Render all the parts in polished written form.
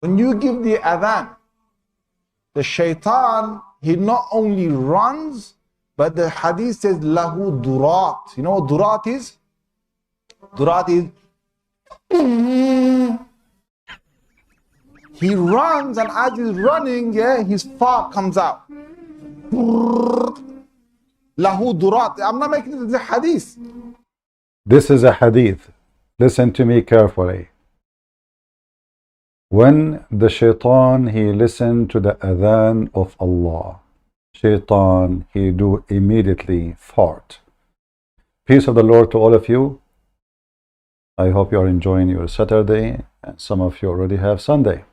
When you give the adhan, the shaitan, he not only runs, but the hadith says, lahu durat. You know what durat is? Durat is, he runs, and as he's running, yeah, his fart comes out. Lahu durat. I'm not making this a hadith. This is a hadith. Listen to me carefully. When the shaitan, he listened to the adhan of Allah, shaitan, he do immediately fart. Peace of the Lord to all of you. I hope you are enjoying your Saturday, and some of you already have Sunday.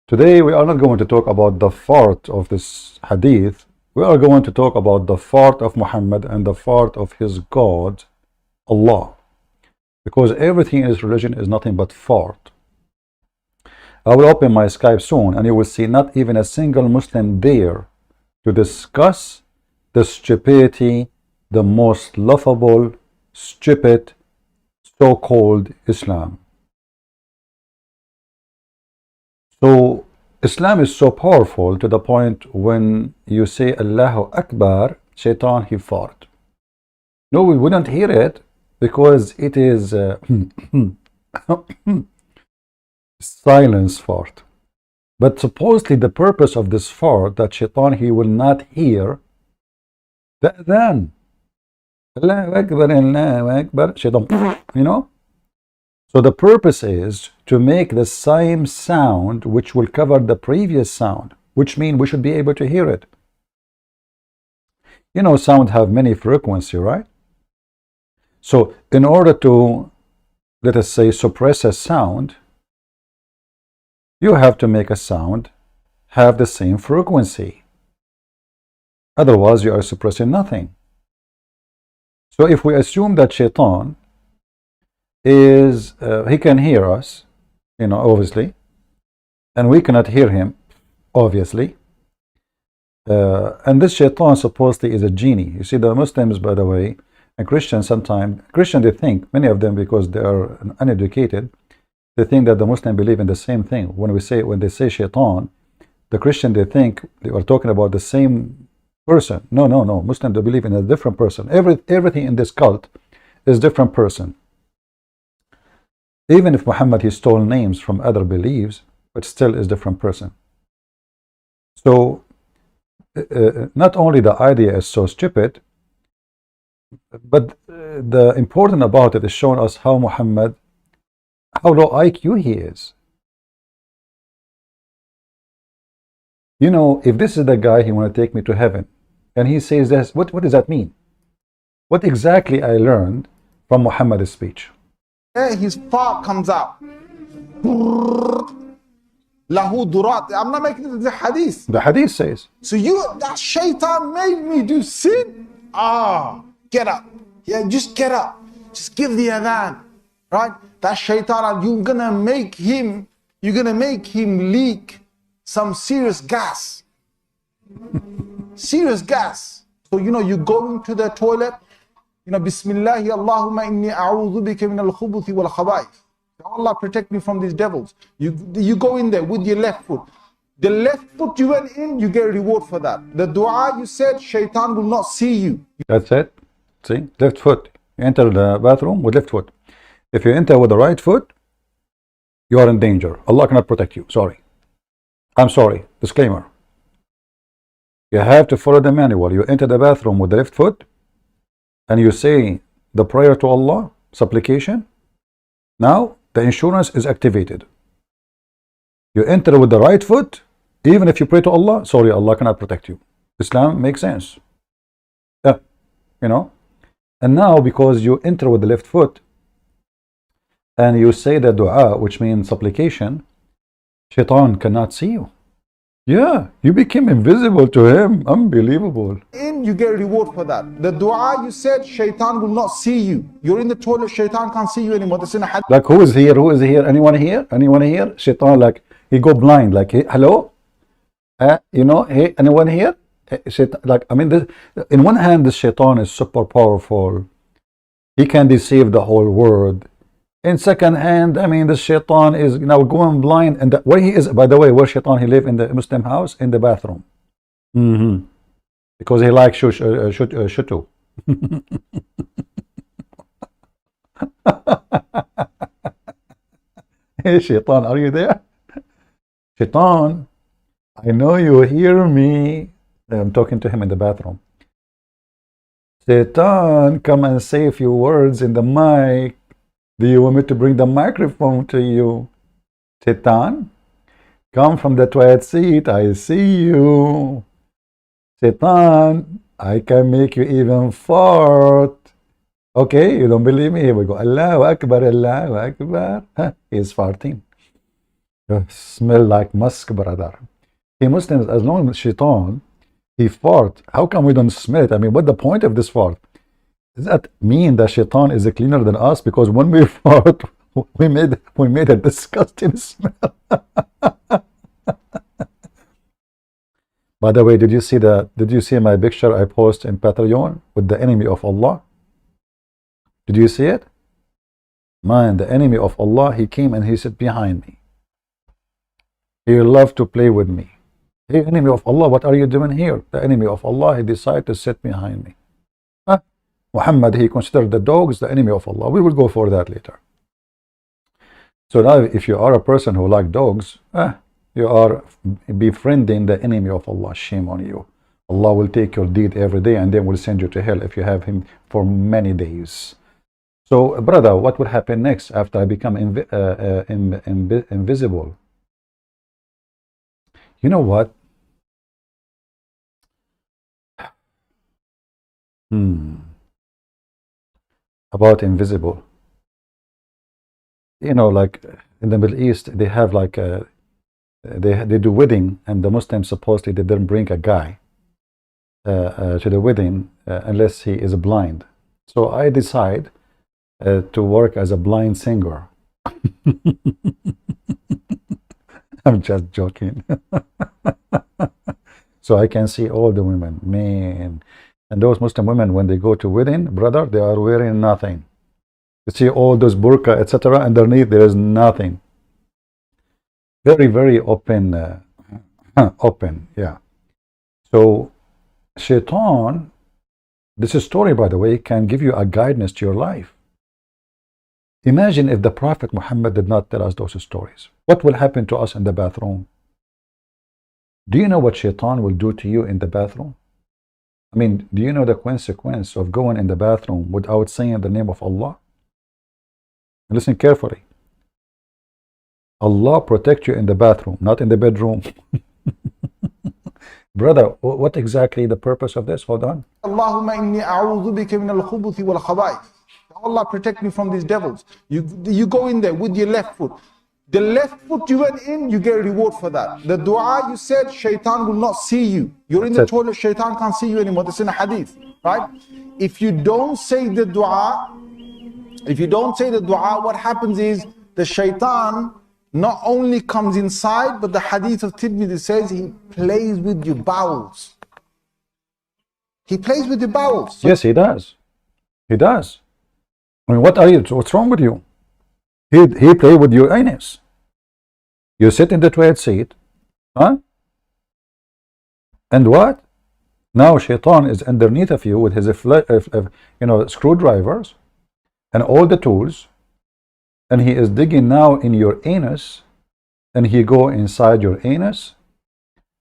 Today we are not going to talk about the fart of this hadith. We are going to talk about the fart of Muhammad and the fart of his God, Allah. Because everything in his religion is nothing but fart. I will open my Skype soon, and you will see not even a single Muslim there to discuss the stupidity, the most laughable, stupid, so-called Islam. So Islam is so powerful to the point when you say Allahu Akbar, shaitan, he fart. No, we wouldn't hear it because it is silence fart. But supposedly the purpose of this fart, that shaitan, he will not hear the adhan. Allahu Akbar, Allahu Akbar, shaitan, you know. So the purpose is to make the same sound which will cover the previous sound, which means we should be able to hear it. You know, sound have many frequencies, right? So in order to, let us say, suppress a sound, you have to make a sound have the same frequency. Otherwise, you are suppressing nothing. So if we assume that shaitan is, he can hear us, you know, obviously, and we cannot hear him, obviously, and this shaitan supposedly is a genie. You see, the Muslims, by the way, and Christians sometimes, Christians, they think, many of them, because they are uneducated, they think that the Muslims believe in the same thing. When they say shaitan, the Christian, they think they are talking about the same person. No, no, no. Muslims, they believe in a different person. Everything in this cult is different person. Even if Muhammad, he stole names from other beliefs, but still is different person. So not only the idea is so stupid, but the important about it is showing us how Muhammad, how low IQ he is. You know, if this is the guy, he want to take me to heaven, and he says this, what does that mean? What exactly I learned from Muhammad's speech? Yeah, his fart comes out. Lahu durat. I'm not making the hadith. The hadith says. So that shaitan made me do sin. Get up. Yeah, just get up. Just give the adhan. Right? That shaitan, you're gonna make him leak some serious gas. Serious gas. So you know, you go into the toilet, you know, Bismillahi Allahumma inni a'udhu bika min al-khubuthi wal khaba'ith. Allah protect me from these devils. You go in there with your left foot. The left foot you went in, you get a reward for that. The dua you said, shaitan will not see you. That's it. See, left foot. You enter the bathroom with left foot. If you enter with the right foot, you are in danger. Allah cannot protect you. Sorry. I'm sorry. Disclaimer. You have to follow the manual. You enter the bathroom with the left foot, and you say the prayer to Allah, supplication. Now, the insurance is activated. You enter with the right foot, even if you pray to Allah, sorry, Allah cannot protect you. Islam makes sense. Yeah, you know. And now, because you enter with the left foot, and you say the dua, which means supplication, shaitan cannot see you. Yeah, you became invisible to him. Unbelievable. And you get a reward for that. The dua you said, shaitan will not see you. You're in the toilet, shaitan can't see you anymore. That's in a hadith. Like, who is here? Who is here? Anyone here? Anyone here? Shaitan, like, he go blind. Like, hey, hello? You know, hey, anyone here? Shaitan, like, I mean, in one hand, the shaitan is super powerful. He can deceive the whole world. In second hand, I mean, the shaitan is now going blind. And where he is, by the way, where shaitan he live in the Muslim house? In the bathroom. Because he likes shutu. Hey, shaitan, are you there? Shaitan, I know you hear me. I'm talking to him in the bathroom. Shaitan, come and say a few words in the mic. Do you want me to bring the microphone to you? Shaitan, come from the toilet seat. I see you. Shaitan, I can make you even fart. Okay, you don't believe me? Here we go. Allahu Akbar, Allahu Akbar. Huh, he's farting. You smell like musk, brother. Hey, Muslims, as long as shaitan, he fart, how come we don't smell it? I mean, what's the point of this fart? Does that mean that shaitan is cleaner than us? Because when we fart, we made a disgusting smell. By the way, did you see my picture I post in Patreon with the enemy of Allah? Did you see it? Man, the enemy of Allah, he came and he sat behind me. He loved to play with me. Hey, enemy of Allah, what are you doing here? The enemy of Allah, he decided to sit behind me. Huh? Muhammad, he considered the dogs the enemy of Allah. We will go for that later. So now, if you are a person who like dogs, you are befriending the enemy of Allah. Shame on you. Allah will take your deed every day and then will send you to hell if you have him for many days. So, brother, what will happen next after I become invisible? You know what? About invisible. You know, like in the Middle East, they have like they do wedding, and the Muslims supposedly they don't bring a guy to the wedding unless he is blind. So I decide to work as a blind singer. I'm just joking. So I can see all the women, man. And those Muslim women, when they go to wedding, brother, they are wearing nothing. You see all those burqa, etc. Underneath, there is nothing. Very, very open, open, yeah. So, shaitan, this story, by the way, can give you a guidance to your life. Imagine if the Prophet Muhammad did not tell us those stories. What will happen to us in the bathroom? Do you know what shaitan will do to you in the bathroom? I mean, do you know the consequence of going in the bathroom without saying the name of Allah? Listen carefully. Allah protect you in the bathroom, not in the bedroom. Brother, what exactly the purpose of this? Hold on. Allahumma inni a'udhu bika min al-khubuthi wal khaba'ith. Allah protect me from these devils. You go in there with your left foot. The left foot you went in, you get a reward for that. The dua you said, shaitan will not see you. You're in the toilet, shaitan can't see you anymore. That's in a hadith, right? If you don't say the dua, what happens is the shaitan not only comes inside, but the hadith of Tirmidhi says he plays with your bowels. He plays with your bowels. So yes, he does. He does. I mean, what's wrong with you? He play with your anus. You sit in the toilet seat, huh? And what? Now shaitan is underneath of you with his screwdrivers and all the tools, and he is digging now in your anus, and he go inside your anus,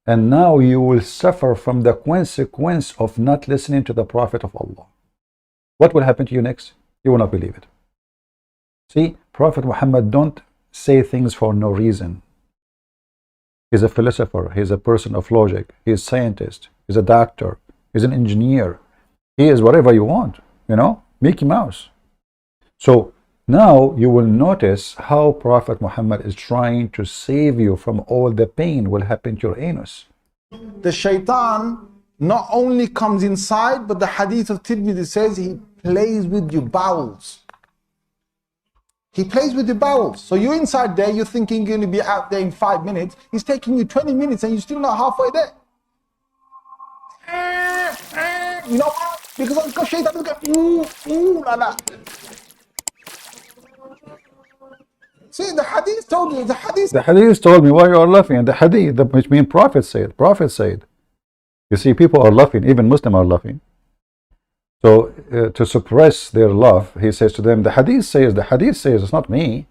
and now you will suffer from the consequence of not listening to the Prophet of Allah. What will happen to you next? You will not believe it. See, Prophet Muhammad don't say things for no reason. He's a philosopher, he's a person of logic, he's a scientist, he's a doctor, he's an engineer. He is whatever you want, you know, Mickey Mouse. So now you will notice how Prophet Muhammad is trying to save you from all the pain will happen to your anus. the shaitan not only comes inside, but the hadith of Tirmidhi says he plays with your bowels. He plays with your bowels. So you're inside there, you're thinking you're going to be out there in 5 minutes. He's taking you 20 minutes and you're still not halfway there. You know why? Because shaitan is going, like that. See, the hadith told you, the hadith. The hadith told me why you are laughing. And the hadith, which means prophet said. Prophet said. You see, people are laughing. Even Muslims are laughing. So to suppress their love, he says to them, the hadith says, it's not me.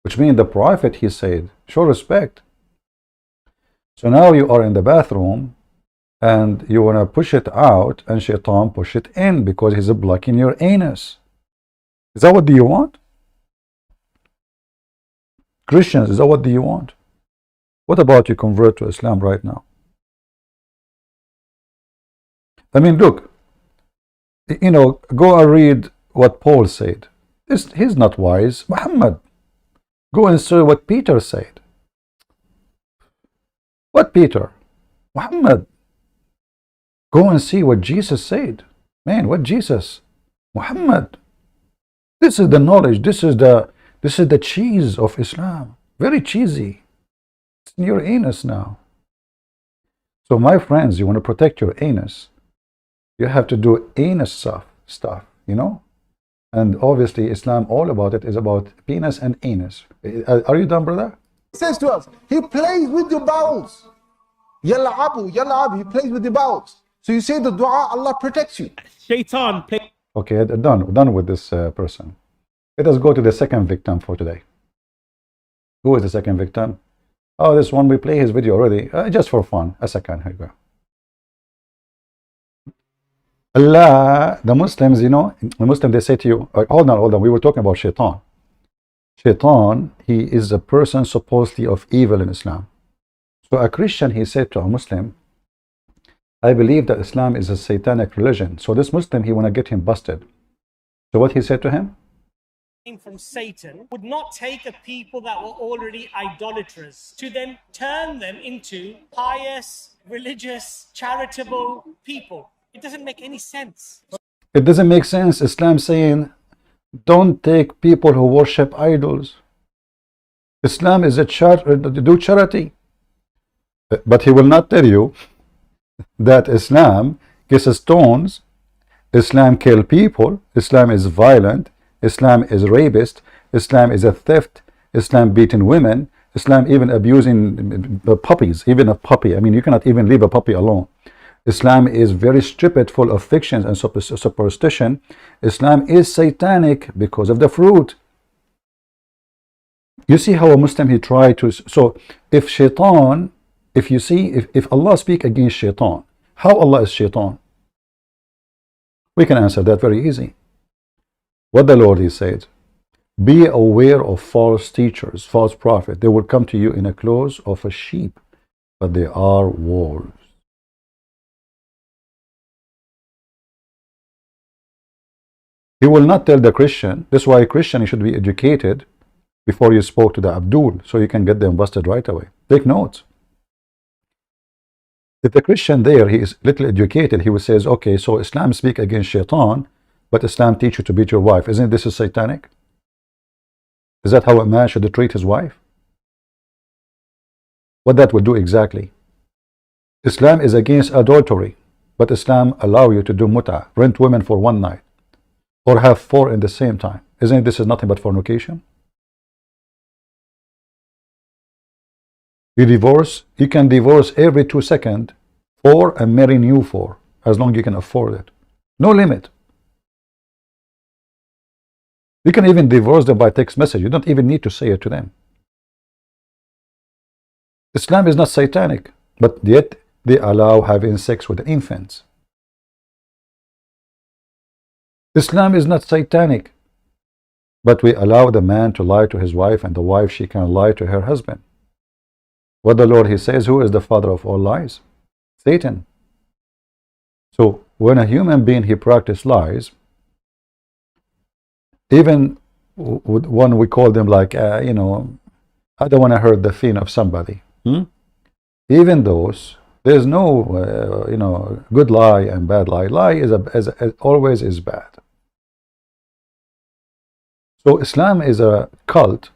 Which means the prophet, he said. Show respect. So now you are in the bathroom and you want to push it out, and Shaitan push it in because he's blocking your anus. Is that what do you want? Christians, is that what do you want? What about you convert to Islam right now? I mean, look, you know, go and read what Paul said. He's not wise. Muhammad. Go and see what Peter said. What Peter? Muhammad. Go and see what Jesus said. Man, what Jesus? Muhammad. This is the knowledge. This is the cheese of Islam. Very cheesy. It's in your anus now. So my friends, you want to protect your anus, you have to do anus stuff, you know? And obviously Islam, all about it is about penis and anus. Are you done, brother? He says to us, he plays with your bowels. Yal'abu, yal'abu, he plays with the bowels. So you say the dua, Allah protects you. Shaitan play. Okay, done with this person. Let us go to the second victim for today. Who is the second victim? Oh, this one, we play his video already, just for fun. A second, here you go. Allah, the Muslims, you know, the Muslims, they say to you, hold on, we were talking about Shaitan. Shaitan, he is a person supposedly of evil in Islam. So a Christian, he said to a Muslim, I believe that Islam is a satanic religion. So this Muslim, he want to get him busted. So what he said to him? From Satan would not take a people that were already idolaters to then turn them into pious, religious, charitable people. It doesn't make any sense. It doesn't make sense. Islam saying, don't take people who worship idols. Islam is a do charity. But he will not tell you that Islam kisses stones, Islam kill people, Islam is violent, Islam is rapist, Islam is a theft, Islam beating women, Islam even abusing puppies, even a puppy. I mean, you cannot even leave a puppy alone. Islam is very stupid, full of fictions and superstition. Islam is satanic because of the fruit. You see how a Muslim, he tried to... So if Shaitan, if you see, if Allah speak against Shaitan, how Allah is Shaitan? We can answer that very easy. What the Lord, he said, be aware of false teachers, false prophets. They will come to you in the clothes of a sheep, but they are wolves. He will not tell the Christian. That's why a Christian, he should be educated before you spoke to the Abdul, so you can get them busted right away. Take notes. If the Christian there, he is little educated, he will say, okay, so Islam speak against Shaitan, but Islam teach you to beat your wife. Isn't this satanic? Is that how a man should treat his wife? What that will do exactly? Islam is against adultery, but Islam allow you to do muta, rent women for one night, or have 4 in the same time. Isn't this is nothing but fornication? You can divorce every 2 seconds 4 and marry new 4, as long as you can afford it. No limit. You can even divorce them by text message. You don't even need to say it to them. Islam is not satanic, but yet they allow having sex with infants. Islam is not satanic, but we allow the man to lie to his wife, and the wife, she can lie to her husband. What the Lord, he says, who is the father of all lies? Satan. So when a human being, he practices lies, even one, we call them like, you know, I don't want to hurt the feeling of somebody. Even those, there's no, you know, good lie and bad lie. Lie is always is bad. So Islam is a cult.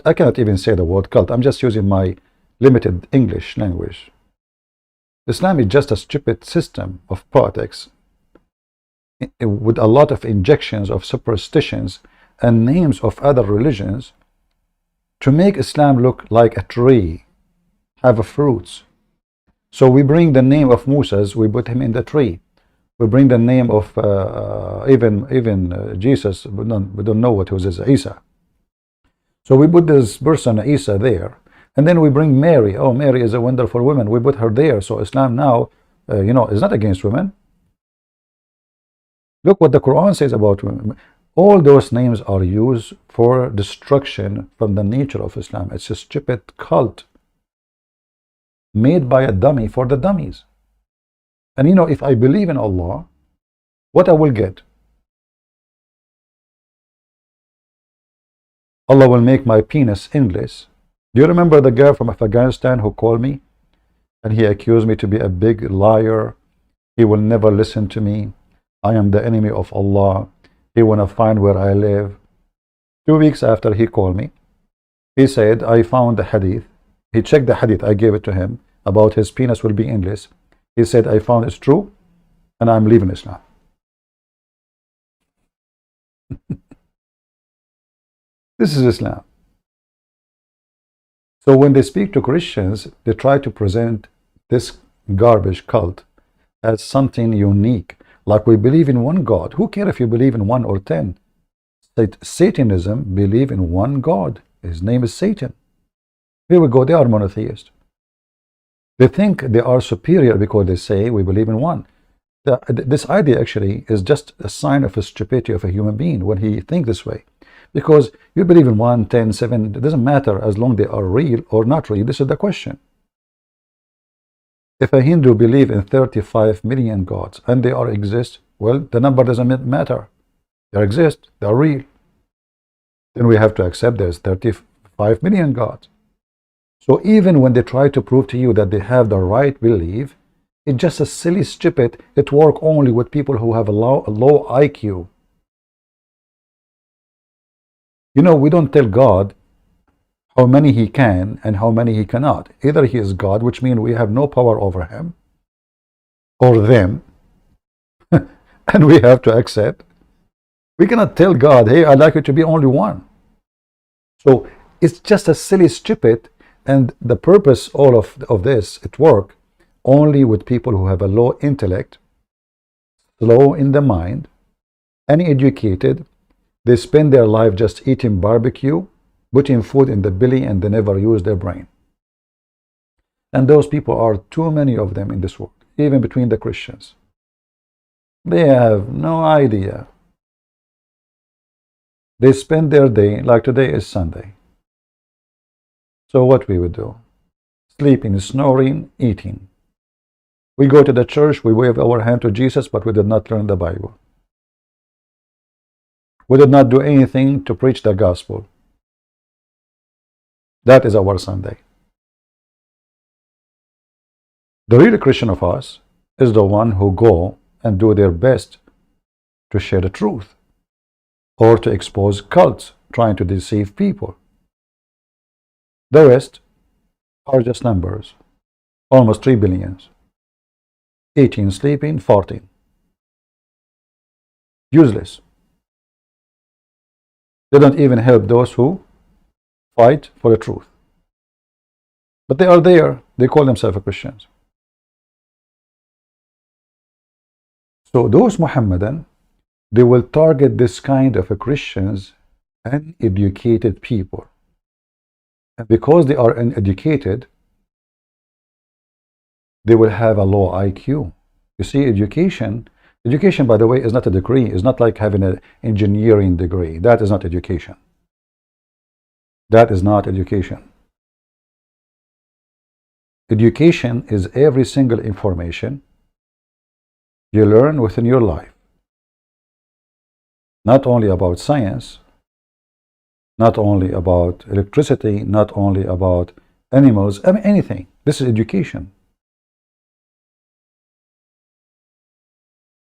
I cannot even say the word cult. I'm just using my limited English language. Islam is just a stupid system of politics with a lot of injections of superstitions and names of other religions to make Islam look like a tree, have fruits. So we bring the name of Moses, we put him in the tree. We bring the name of even Jesus, we don't know what was his, Isa. So we put this person Isa there, and then we bring Mary. Oh, Mary is a wonderful woman. We put her there. So Islam now, is not against women. Look what the Quran says about women. All those names are used for destruction from the nature of Islam. It's a stupid cult made by a dummy for the dummies. And if I believe in Allah, what I will get? Allah will make my penis endless. Do you remember the guy from Afghanistan who called me? And he accused me to be a big liar. He will never listen to me. I am the enemy of Allah. He want to find where I live. 2 weeks after he called me, he said, I found the hadith. He checked the hadith. I gave it to him about his penis will be endless. He said, I found it's true, and I'm leaving Islam. This is Islam. So when they speak to Christians, they try to present this garbage cult as something unique. Like we believe in one God. Who cares if you believe in 1 or 10? Satanism believe in one God. His name is Satan. Here we go. They are monotheists. They think they are superior because they say we believe in one. This idea actually is just a sign of the stupidity of a human being when he thinks this way. Because you believe in 1, 10, 7, it doesn't matter as long as they are real or not real. This is the question. If a Hindu believe in 35 million gods and they are exist, well, the number doesn't matter. They exist, they are real. Then we have to accept there's 35 million gods. So even when they try to prove to you that they have the right belief, it's just a silly, stupid, it works only with people who have a low IQ. We don't tell God how many he can and how many he cannot. Either he is God, which means we have no power over him or them, and we have to accept. We cannot tell God, hey, I'd like it to be only one. So it's just a silly, stupid, and the purpose all of this, it works only with people who have a low intellect, slow in the mind, uneducated. They spend their life just eating barbecue, putting food in the belly, and they never use their brain. And those people are too many of them in this world, even between the Christians. They have no idea. They spend their day, like today is Sunday. So what we would do? Sleeping, snoring, eating. We go to the church, we wave our hand to Jesus, but we did not learn the Bible. We did not do anything to preach the gospel. That is our Sunday. The real Christian of us is the one who go and do their best to share the truth or to expose cults trying to deceive people. The rest are just numbers. Almost 3 billion. 18 sleeping, 14. Useless. They don't even help those who fight for the truth. But they are there. They call themselves Christians. So those Muhammadan, they will target this kind of Christians and educated people. And because they are uneducated, they will have a low IQ. You see, education, by the way, is not a degree. It's not like having an engineering degree. That is not education. That is not education. Education is every single information you learn within your life. Not only about science, not only about electricity, not only about animals, I mean anything. This is education.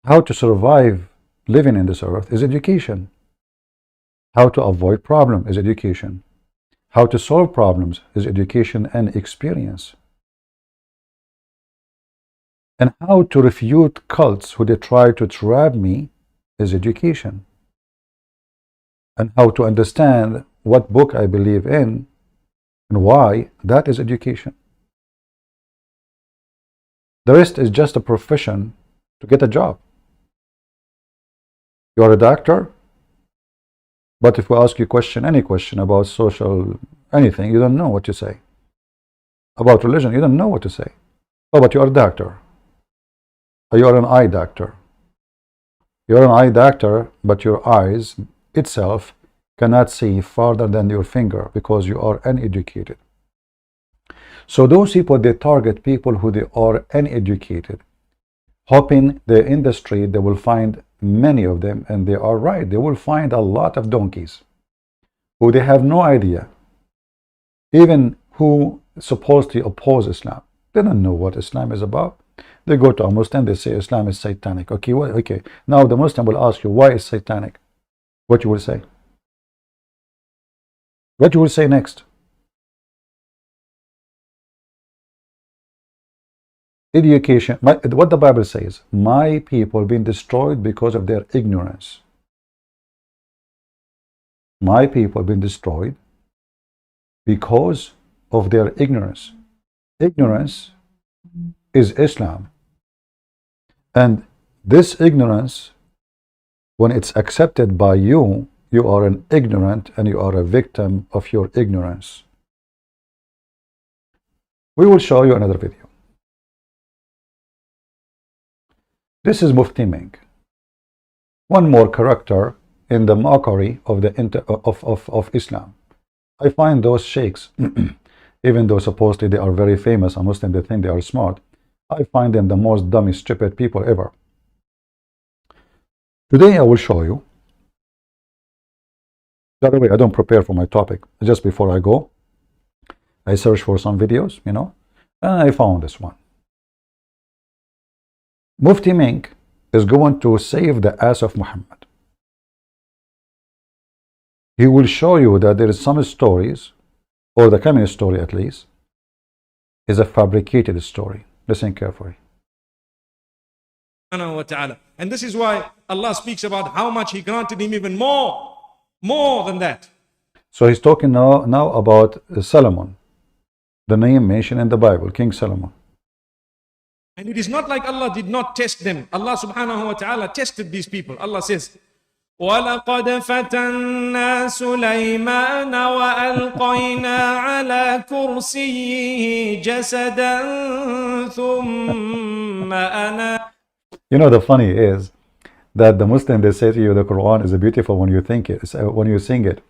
How to survive living in this earth is education. How to avoid problems is education. How to solve problems is education and experience. And how to refute cults who they try to trap me is education. And how to understand what book I believe in And why? That is education. The rest is just a profession to get a job. You are a doctor, but if we ask you any question about social anything, you don't know what to say. About religion, you don't know what to say. Oh, but you are a doctor. Or you are an eye doctor. You are an eye doctor, but your eyes itself cannot see farther than your finger because you are uneducated. So those people, they target people who they are uneducated, hoping the industry, they will find many of them, and they are right. They will find a lot of donkeys who they have no idea, even who supposedly oppose Islam. They don't know what Islam is about. They go to a Muslim, they say Islam is satanic. Okay, well, okay. Now the Muslim will ask you, why is satanic? What you will say? What you will say next? Education, what the Bible says, my people been destroyed because of their ignorance. My people been destroyed because of their ignorance. Ignorance is Islam. And this ignorance, when it's accepted by you, you are an ignorant and you are a victim of your ignorance. We will show you another video. This is Mufti Ming. One more character in the mockery of the of Islam. I find those sheikhs, even though supposedly they are very famous, a Muslim, they think they are smart, I find them the most dummy, stupid people ever. Today I will show you. By the way, I don't prepare for my topic. Just before I go, I search for some videos, you know, and I found this one. Mufti Ming is going to save the ass of Muhammad. He will show you that there is some stories, or the coming story at least, is a fabricated story. Listen carefully. And this is why Allah speaks about how much He granted him even more than that. So he's talking now about Solomon, the name mentioned in the Bible, King Solomon. And it is not like Allah did not test them. Allah subhanahu wa ta'ala tested these people. Allah says, وَلَقَدْ فَتَنَّا سُلَيْمَانَ وَأَلْقَيْنَا عَلَى كُرْسِيِّهِ جَسَدًا ثُمَّ أَنَا. You know, the funny is that the Muslim, they say to you the Quran is beautiful when you think it, when you sing it.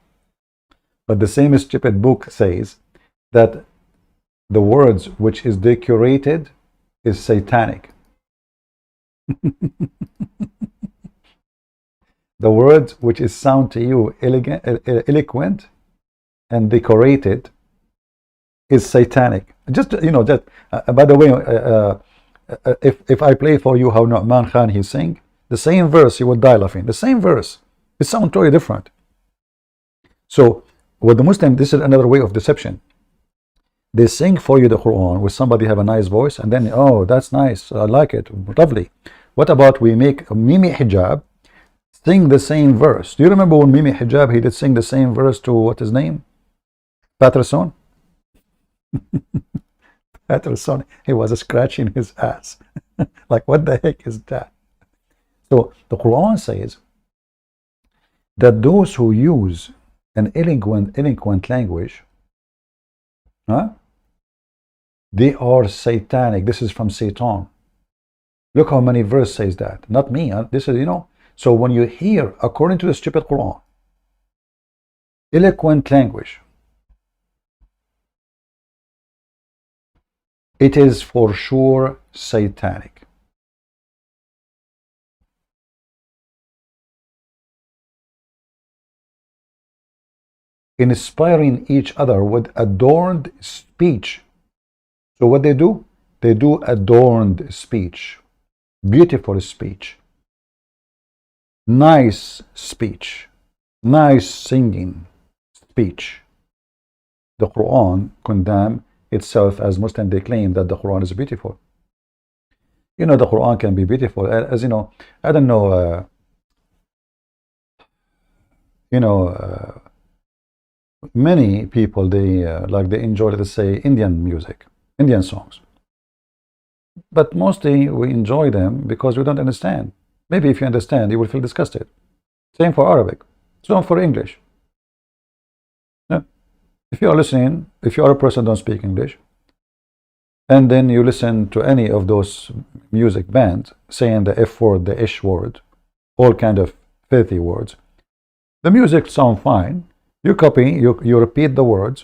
But the same stupid book says that the words which is decorated is satanic. The words which is sound to you elegant, eloquent and decorated is satanic. Just, you know, that by the way, if I play for you how Nu'man Khan he sing, the same verse you will die laughing. The same verse, it sounds totally different. So with the Muslim, this is another way of deception. They sing for you the Quran with somebody have a nice voice, and then, oh, that's nice, I like it, lovely. What about we make Mimi Hijab sing the same verse? Do you remember when Mimi Hijab, he did sing the same verse to, what his name? Patterson? Patterson, he was scratching his ass. Like, what the heck is that? So the Quran says that those who use an eloquent language, they are satanic. This is from Satan. Look how many verse says that. Not me. This is, you know. So when you hear, according to the stupid Quran, eloquent language, it is for sure satanic. Inspiring each other with adorned speech. So what they do? They do adorned speech, beautiful speech, nice speech, nice singing speech. The Quran condemns itself as Muslim. They claim that the Quran is beautiful. You know, the Quran can be beautiful. As you know, I don't know, many people, they they enjoy, let's say, Indian music, Indian songs. But mostly we enjoy them because we don't understand. Maybe if you understand, you will feel disgusted. Same for Arabic. Same for English. Yeah. If you are listening, if you are a person who don't speak English, and then you listen to any of those music bands saying the F word, the ish word, all kind of filthy words, the music sound fine. You copy, you repeat the words,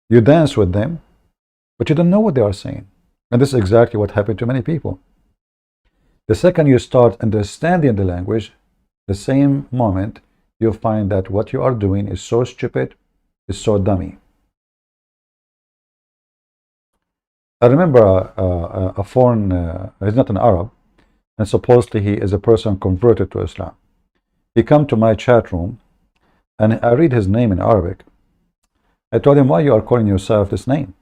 you dance with them, but you don't know what they are saying. And this is exactly what happened to many people. The second you start understanding the language, the same moment you find that what you are doing is so stupid, is so dummy. I remember a foreign, he's not an Arab, and supposedly he is a person converted to Islam. He come to my chat room, and I read his name in Arabic. I told him, why you are calling yourself this name?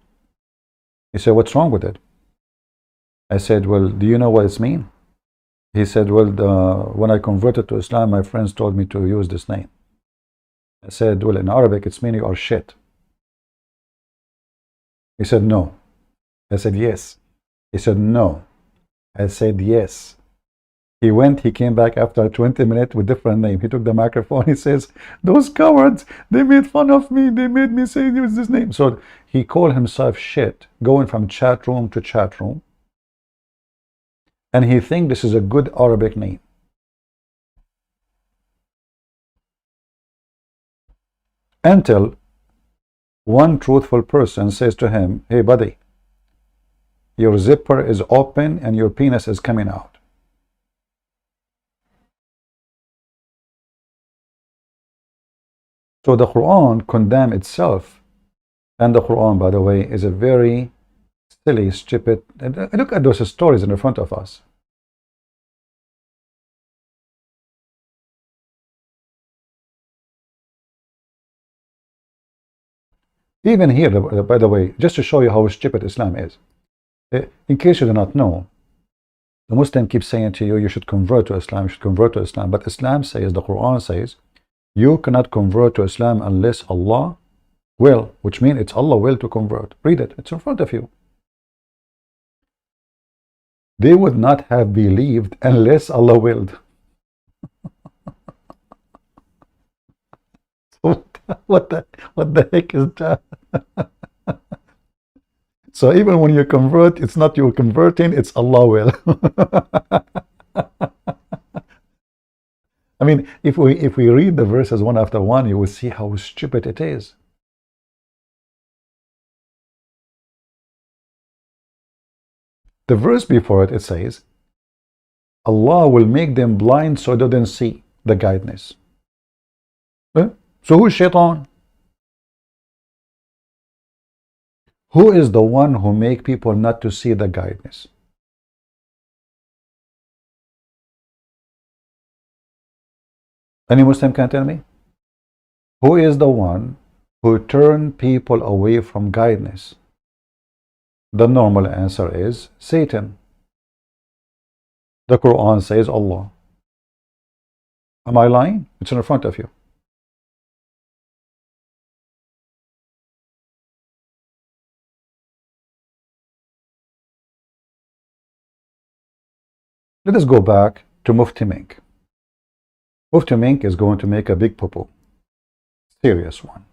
He said, what's wrong with it? I said, well, do you know what it means? He said, well, when I converted to Islam, my friends told me to use this name. I said, well, in Arabic, it's meaning you are shit. He said, no. I said, yes. He said, no. I said, yes. He went, he came back after 20 minutes with different name. He took the microphone, he says, those cowards, they made fun of me, they made me say use this name. So he called himself shit, going from chat room to chat room. And he thinks this is a good Arabic name. Until one truthful person says to him, hey buddy, your zipper is open and your penis is coming out. So the Quran condemns itself, and the Quran, by the way, is a very silly, stupid. And look at those stories in front of us. Even here, by the way, just to show you how stupid Islam is. In case you do not know, the Muslim keeps saying to you, you should convert to Islam, you should convert to Islam. But Islam says, the Quran says, you cannot convert to Islam unless Allah will, which means it's Allah will to convert. Read it, it's in front of you. They would not have believed unless Allah willed. What the heck is that? So even when you convert, it's not you converting, it's Allah will. I mean, if we read the verses one after one, you will see how stupid it is. The verse before it, it says, Allah will make them blind so they don't see the guidance. So who's Shitton? Who is the one who make people not to see the guidance? Any Muslim can tell me? Who is the one who turn people away from guidance? The normal answer is Satan. The Quran says Allah. Am I lying? It's in front of you. Let us go back to Mufti Mink. Mufti Mink is going to make a big poo-poo. Serious one.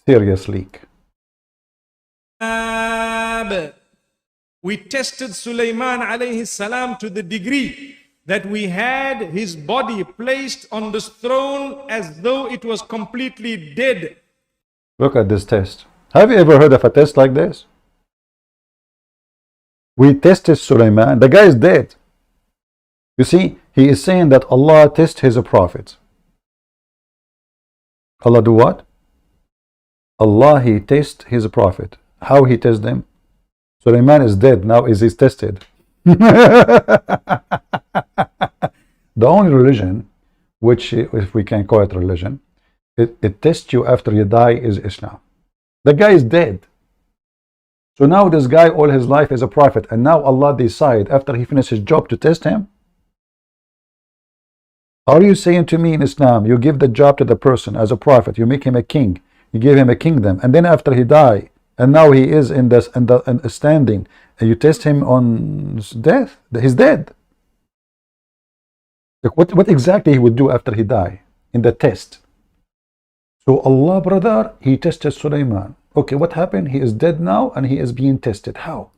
Serious leak. We tested Sulaiman alayhi salam to the degree that we had his body placed on this throne as though it was completely dead. Look at this test. Have you ever heard of a test like this? We tested Sulaiman. The guy is dead. You see, he is saying that Allah tests his prophets. Allah do what? Allah, he tests his prophet. How he tests them? Sulaiman is dead. Now is he tested? The only religion, which, if we can call it religion, it tests you after you die, is Islam. The guy is dead. So now this guy all his life is a prophet, and now Allah decide after he finishes his job to test him. Are you saying to me in Islam, you give the job to the person as a prophet, you make him a king, you give him a kingdom, and then after he die, and now he is in this in standing, and you test him on death? He's dead. Like what exactly he would do after he die in the test? So Allah, brother, he tested Sulaiman. Okay, what happened? He is dead now and he is being tested. How?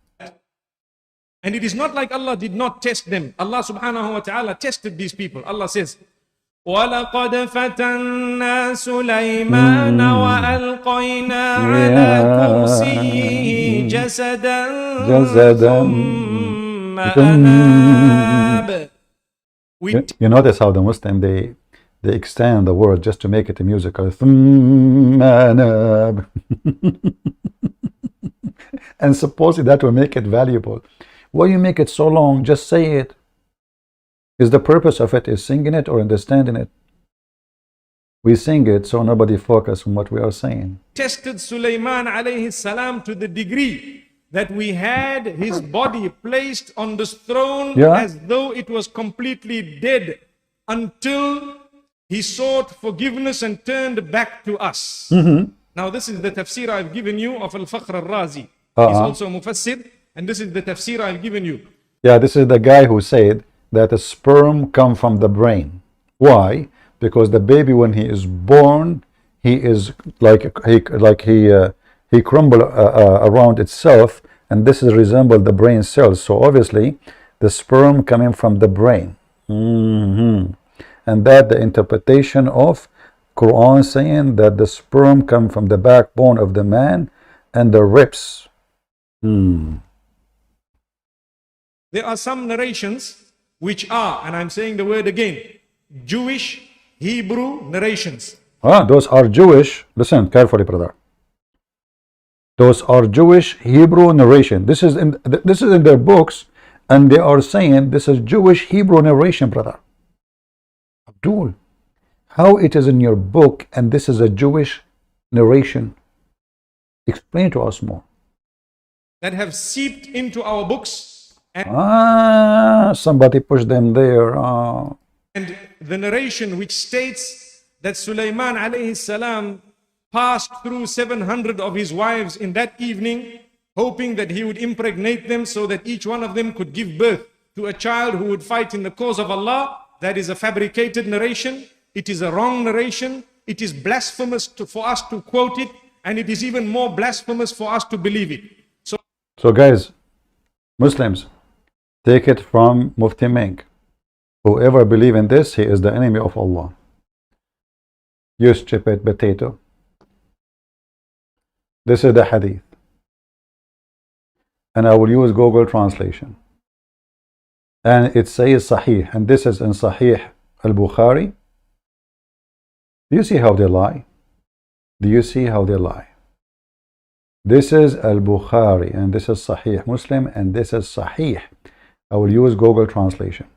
And it is not like Allah did not test them. Allah subhanahu wa ta'ala tested these people. Allah says, وَلَقَدْ فَتَنَّا سُلَيْمَانَ وَأَلْقَيْنَا عَلَى كُرْسِيِّهِ جَسَدًا ثُمَّ أَنَابَ. You notice how the Muslim, they extend the word just to make it a musical. And supposedly that will make it valuable. Why you make it so long? Just say it. Is the purpose of it is singing it or understanding it? We sing it so nobody focus on what we are saying. Tested Sulaiman alayhi salam to the degree that we had his body placed on this throne as though it was completely dead until he sought forgiveness and turned back to us. Now this is the tafsir I've given you of Al-Fakhr al-Razi. He's also Mufassir, and this is the tafsir I've given you. Yeah, this is the guy who said that a sperm come from the brain. Why? Because the baby, when he is born, he is he crumble around itself, and this is resemble the brain cells. So obviously, the sperm coming from the brain. And that the interpretation of Quran saying that the sperm come from the backbone of the man and the ribs. There are some narrations which are, and I'm saying the word again, Jewish Hebrew narrations. Those are Jewish. Listen carefully, brother. Those are Jewish Hebrew narration. This is in their books, and they are saying this is Jewish Hebrew narration, brother. Abdul, how it is in your book and this is a Jewish narration? Explain to us more. That have seeped into our books. Somebody pushed them there. And the narration which states that Sulaiman alayhi salam passed through 700 of his wives in that evening, hoping that he would impregnate them so that each one of them could give birth to a child who would fight in the cause of Allah. That is a fabricated narration. It is a wrong narration. It is blasphemous for us to quote it, and it is even more blasphemous for us to believe it. So guys, Muslims, take it from Mufti Menk. Whoever believe in this, he is the enemy of Allah. You stupid potato. This is the Hadith. And I will use Google translation. And it says Sahih. And this is in Sahih al-Bukhari. Do you see how they lie? Do you see how they lie? This is al-Bukhari, and this is Sahih Muslim, and this is Sahih. I will use Google translation.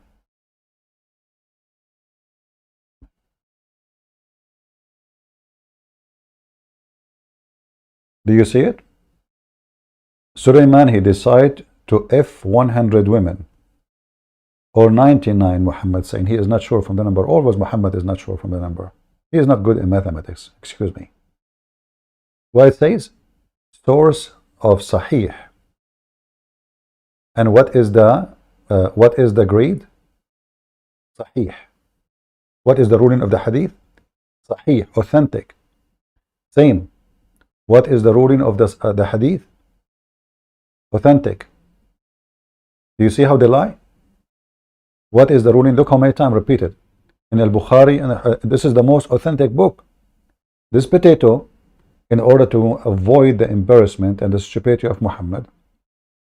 Do you see it? Sulaiman, he decided to F 100 women, or 99, Muhammad saying. He is not sure from the number. Always Muhammad is not sure from the number. He is not good in mathematics. Excuse me. What it says? Source of Sahih. And what is the grade? Sahih. What is the ruling of the Hadith? Sahih, authentic. Same. What is the ruling of the Hadith? Authentic. Do you see how they lie? What is the ruling? Look how many times repeated in al-Bukhari, and this is the most authentic book. This potato, in order to avoid the embarrassment and the stupidity of Muhammad,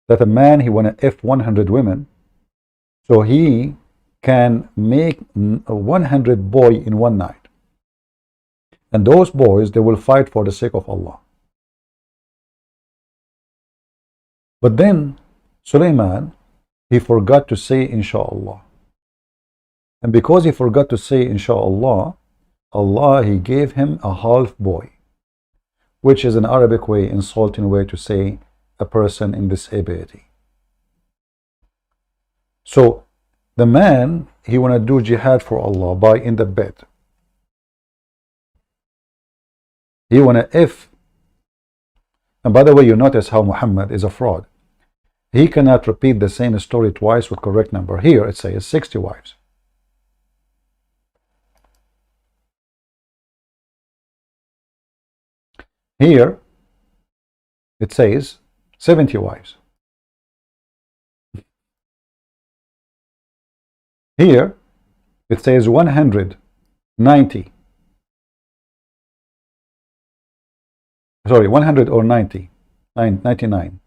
that a man, he want to F 100 women, so he can make 100 boys in one night. And those boys, they will fight for the sake of Allah. But then, Sulaiman, he forgot to say Insha'Allah. And because he forgot to say Insha'Allah, Allah, he gave him a half boy, which is an Arabic way, insulting way to say a person in disability. So The man, he want to do jihad for Allah by in the bed. He want to, and by the way, you notice how Muhammad is a fraud. He cannot repeat the same story twice with correct number. Here it says 60 wives. Here it says 70 wives. Here it says 190. Sorry, 100 or 90. 99.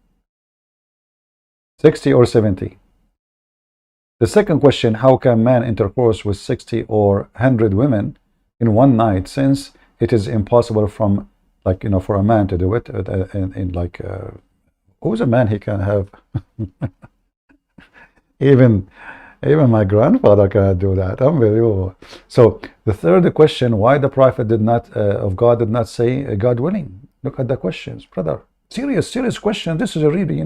60 or 70. The second question, how can man intercourse with 60 or 100 women in one night, since it is impossible from, like, for a man to do it, who's a man he can have? even my grandfather cannot do that. Unbelievable. So the third question, why the prophet of God did not say God willing? Look at the questions, brother. Serious question. This is a really,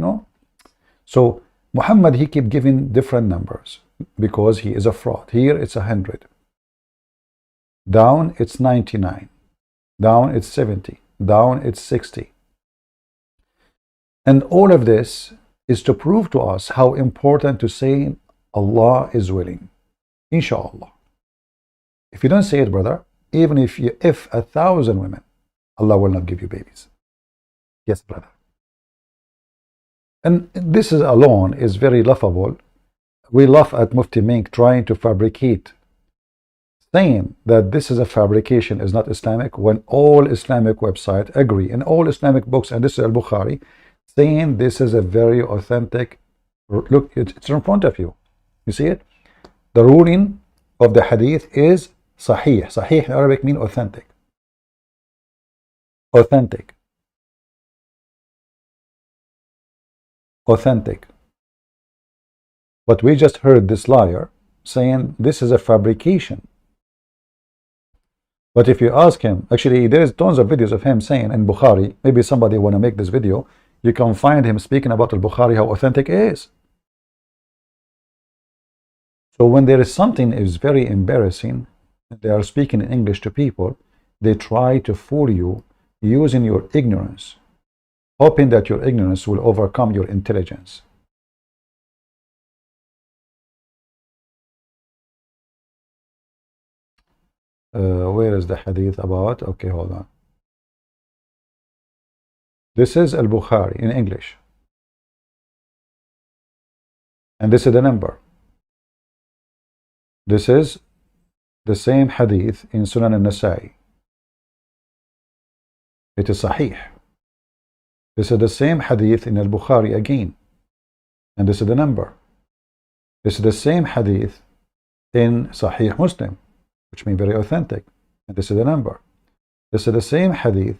So Muhammad, he keep giving different numbers because he is a fraud. Here it's 100. Down it's 99. Down it's 70. Down it's 60. And all of this is to prove to us how important to say Allah is willing. Inshallah. If you don't say it, brother, even if 1,000 women, Allah will not give you babies. Yes, brother. And this is alone is very laughable. We laugh at Mufti Mink trying to fabricate, saying that this is a fabrication, is not Islamic, when all Islamic websites agree, in all Islamic books, and this is Al-Bukhari, saying this is a very authentic. Look, it's in front of you. You see it? The ruling of the hadith is sahih. Sahih in Arabic means authentic. Authentic. Authentic. But we just heard this liar saying this is a fabrication. But if you ask him, actually there's tons of videos of him saying in Bukhari, maybe somebody want to make this video, you can find him speaking about Al-Bukhari, how authentic it is. So when there is something is very embarrassing, they are speaking in English to people, they try to fool you using your ignorance, hoping that your ignorance will overcome your intelligence. Where is the hadith about? Okay, hold on. This is Al-Bukhari in English. And this is the number. This is the same hadith in Sunan al-Nasa'i. It is Sahih. This is the same hadith in Al-Bukhari again. And this is the number. This is the same hadith in Sahih Muslim, which means very authentic. And this is the number. This is the same hadith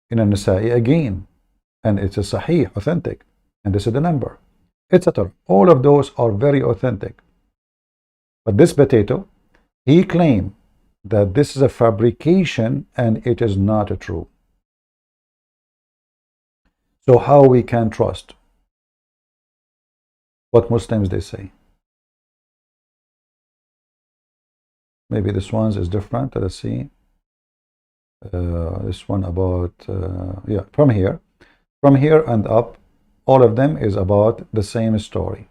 in An-Nasa'i again. And it's a Sahih, authentic. And this is the number, etc. All of those are very authentic. But this potato, he claimed that this is a fabrication and it is not true. So how we can trust what Muslims they say? Maybe this one is different. Let's see. This one about yeah, from here and up, all of them is about the same story.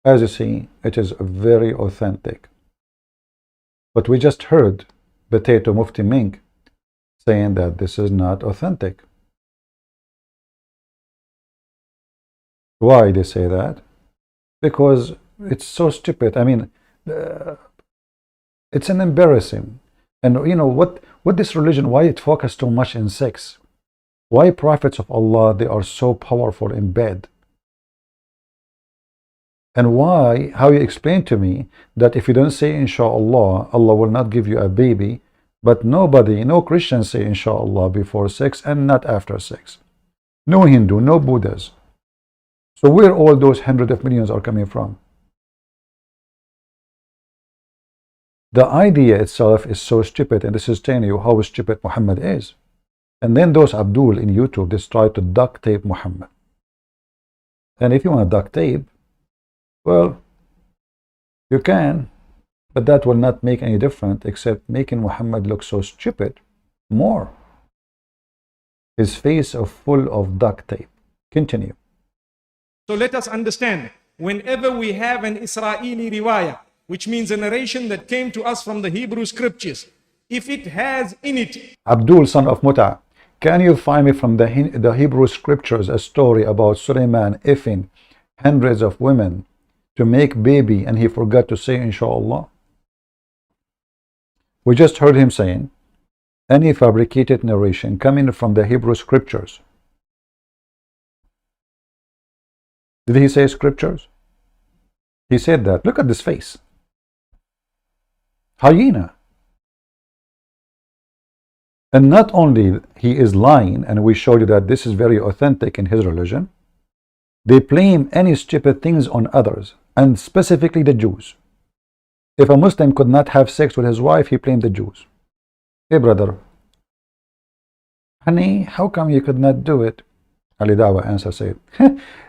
As you see, it is very authentic. But we just heard Potato Mufti Mink saying that this is not authentic. Why they say that? Because it's so stupid. I mean, it's an embarrassing. And you know what this religion, why it focused so much in sex? Why prophets of Allah, they are so powerful in bed? And why, how you explain to me that if you don't say inshallah, Allah will not give you a baby, but nobody, no Christians say inshallah before sex and not after sex. No Hindu, no Buddhas. So where all those hundreds of millions are coming from? The idea itself is so stupid, and this is telling you how stupid Muhammad is. And then those Abdul in YouTube, they try to duct tape Muhammad. And if you want to duct tape, well, you can, but that will not make any difference except making Muhammad look so stupid more. His face is full of duct tape. Continue. So let us understand, whenever we have an Israeli riwayah, which means a narration that came to us from the Hebrew scriptures, if it has in it... Abdul, son of Muta, can you find me from the Hebrew scriptures a story about Suleiman effing hundreds of women to make baby and he forgot to say inshallah? We just heard him saying, any fabricated narration coming from the Hebrew scriptures. Did he say scriptures? He said that. Look at this face. Hyena. And not only he is lying, and we showed you that this is very authentic in his religion, they blame any stupid things on others, and specifically the Jews. If a Muslim could not have sex with his wife, he blamed the Jews. Hey brother, honey, how come you could not do it? Ali Dawa answer said,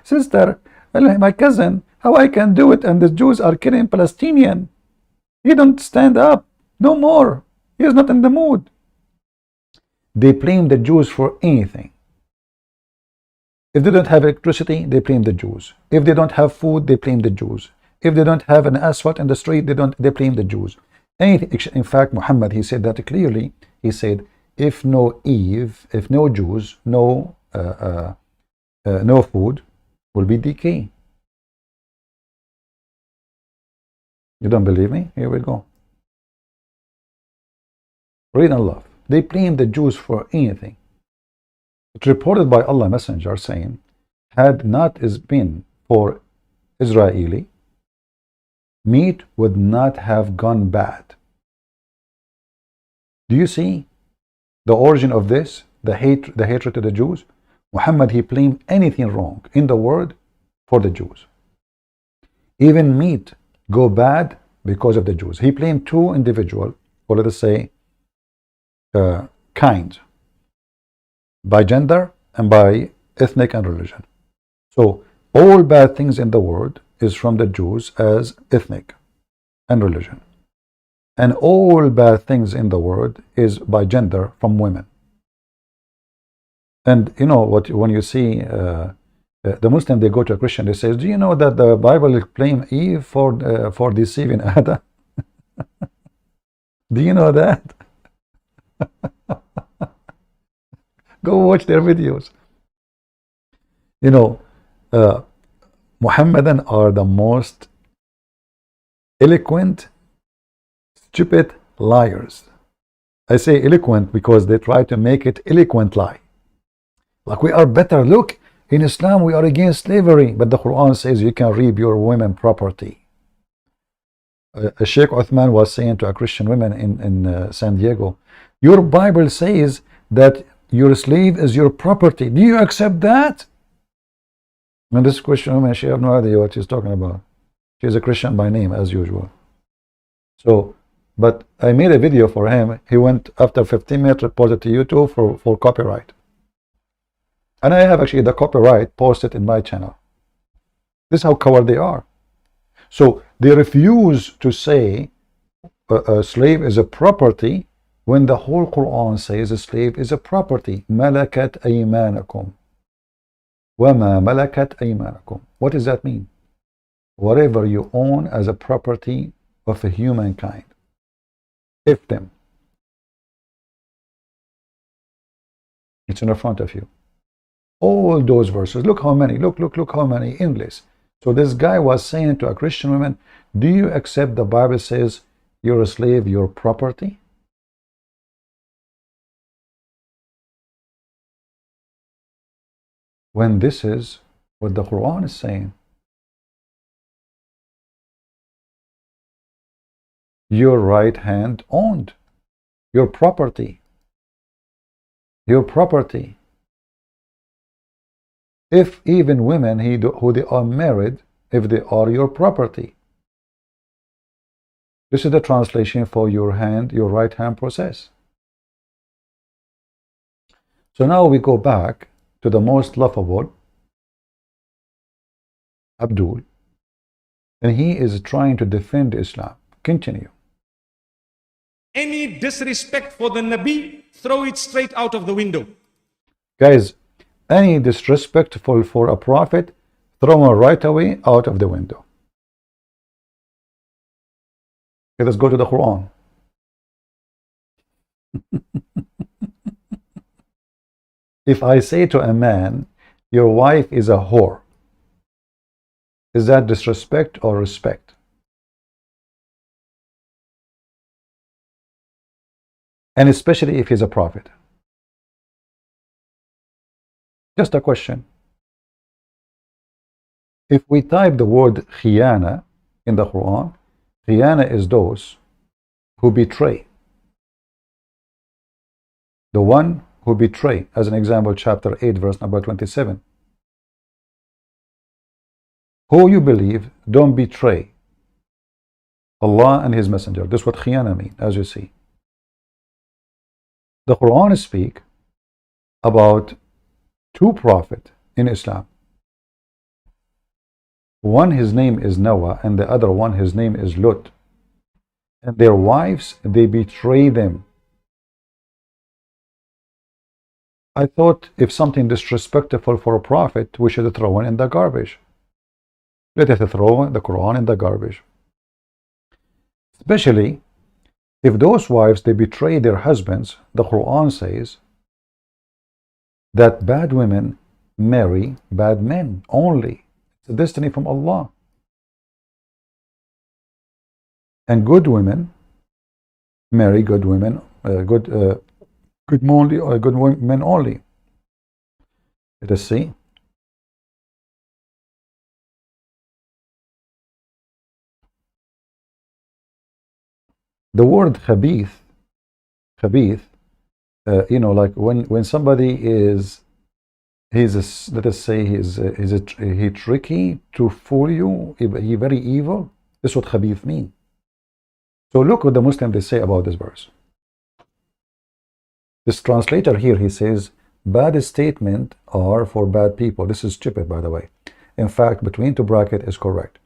sister, my cousin, how I can do it and the Jews are killing Palestinian? He don't stand up, no more. He is not in the mood. They blame the Jews for anything. If they don't have electricity, they blame the Jews. If they don't have food, they blame the Jews. If they don't have an asphalt in the street, they blame the Jews. Anything. In fact, Muhammad, he said that clearly. He said, if no Eve, if no Jews, no food, will be decay. You don't believe me? Here we go. Read and love. They blame the Jews for anything. It's reported by Allah Messenger saying, had not been for Israeli, meat would not have gone bad. Do you see the origin of this? The hatred to the Jews? Muhammad, he blamed anything wrong in the world for the Jews. Even meat go bad because of the Jews. He blamed two individuals, or let us say, kind, by gender and by ethnic and religion. So all bad things in the world is from the Jews as ethnic and religion, and all bad things in the world is by gender from women. And you know what, when you see the Muslim, they go to a Christian, they say, do you know that the Bible blame Eve for deceiving Adam? Do you know that? Go watch their videos. You know, Muhammadan are the most eloquent, stupid liars. I say eloquent because they try to make it eloquent lie. Like we are better. Look, in Islam we are against slavery, but the Quran says you can reap your women property. Sheikh Uthman was saying to a Christian woman in San Diego, your Bible says that your slave is your property. Do you accept that? And this Christian woman, she has no idea what she's talking about. She's a Christian by name, as usual. So, but I made a video for him. He went after 15 minutes, reported to YouTube for copyright. And I have actually the copyright posted in my channel. This is how coward they are. So they refuse to say a slave is a property when the whole Quran says a slave is a property. Malakat aymanakum. Wama malakat aymanakum. What does that mean? Whatever you own as a property of a humankind. If them. It's in the front of you. All those verses. Look how many. Look how many. Endless. So this guy was saying to a Christian woman, do you accept the Bible says you're a slave, you're property? When this is what the Quran is saying. Your right hand owned. Your property. Your property. If even women who they are married, if they are your property. This is the translation for your right hand process. So now we go back to the most laughable Abdul, and he is trying to defend Islam. Continue. Any disrespect for the Nabi, throw it straight out of the window. Guys, any disrespectful for a prophet, throw him right away out of the window. Okay, let's go to the Quran. If I say to a man, your wife is a whore, is that disrespect or respect? And especially if he's a prophet. Just a question. If we type the word khiyana in the Quran, khiyana is those who betray. The one who betray, as an example, chapter 8, verse number 27. Who you believe, don't betray Allah and His Messenger. This is what khiyana means, as you see. The Quran speaks about two prophets in Islam. One, his name is Noah, and the other one, his name is Lut. And their wives, they betray them. I thought if something disrespectful for a prophet, we should throw it in the garbage. Let us throw the Quran in the garbage. Especially if those wives, they betray their husbands. The Quran says that bad women marry bad men only. It's a destiny from Allah. And good women marry good women, good men only. Let us see. The word khabith, you know, like when somebody is, let us say he tricky to fool you, he very evil. This is what khabith means. So look what the Muslims they say about this verse. This translator here, he says, bad statement are for bad people. This is stupid, by the way. In fact, between two brackets is correct.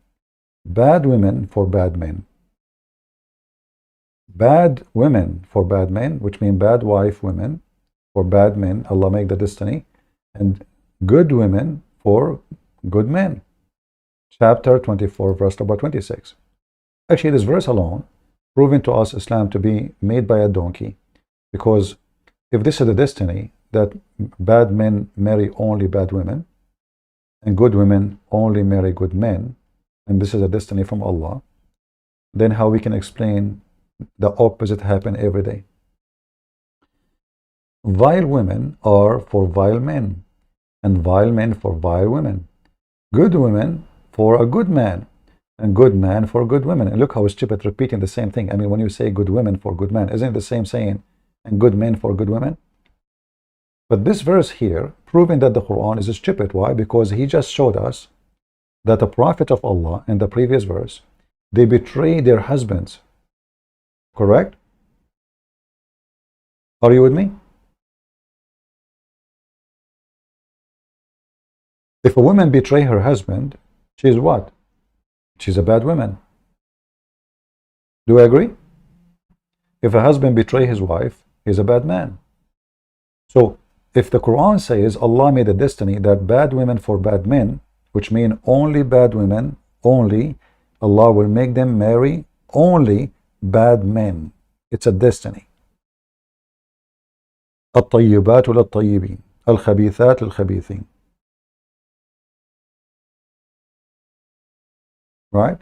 Bad women for bad men. Bad women for bad men, which means bad wife women for bad men. Allah make the destiny. And good women for good men. Chapter 24, verse number 26. Actually, this verse alone proving to us Islam to be made by a donkey, because if this is the destiny that bad men marry only bad women and good women only marry good men, and this is a destiny from Allah, then how we can explain the opposite happen every day? Vile women are for vile men, and vile men for vile women. Good women for a good man, and good man for good women. And look how stupid repeating the same thing. I mean, when you say good women for good men, isn't it the same saying, and good men for good women? But this verse here, proving that the Quran is stupid. Why? Because he just showed us that the Prophet of Allah, in the previous verse, they betray their husbands. Correct? Are you with me? If a woman betray her husband, she is what? She's a bad woman. Do you agree? If a husband betray his wife, he's a bad man. So if the Quran says Allah made a destiny that bad women for bad men, which means only bad women, only Allah will make them marry only bad men. It's a destiny. الطيبات للطيبين الخبيثات للخبيثين. Right?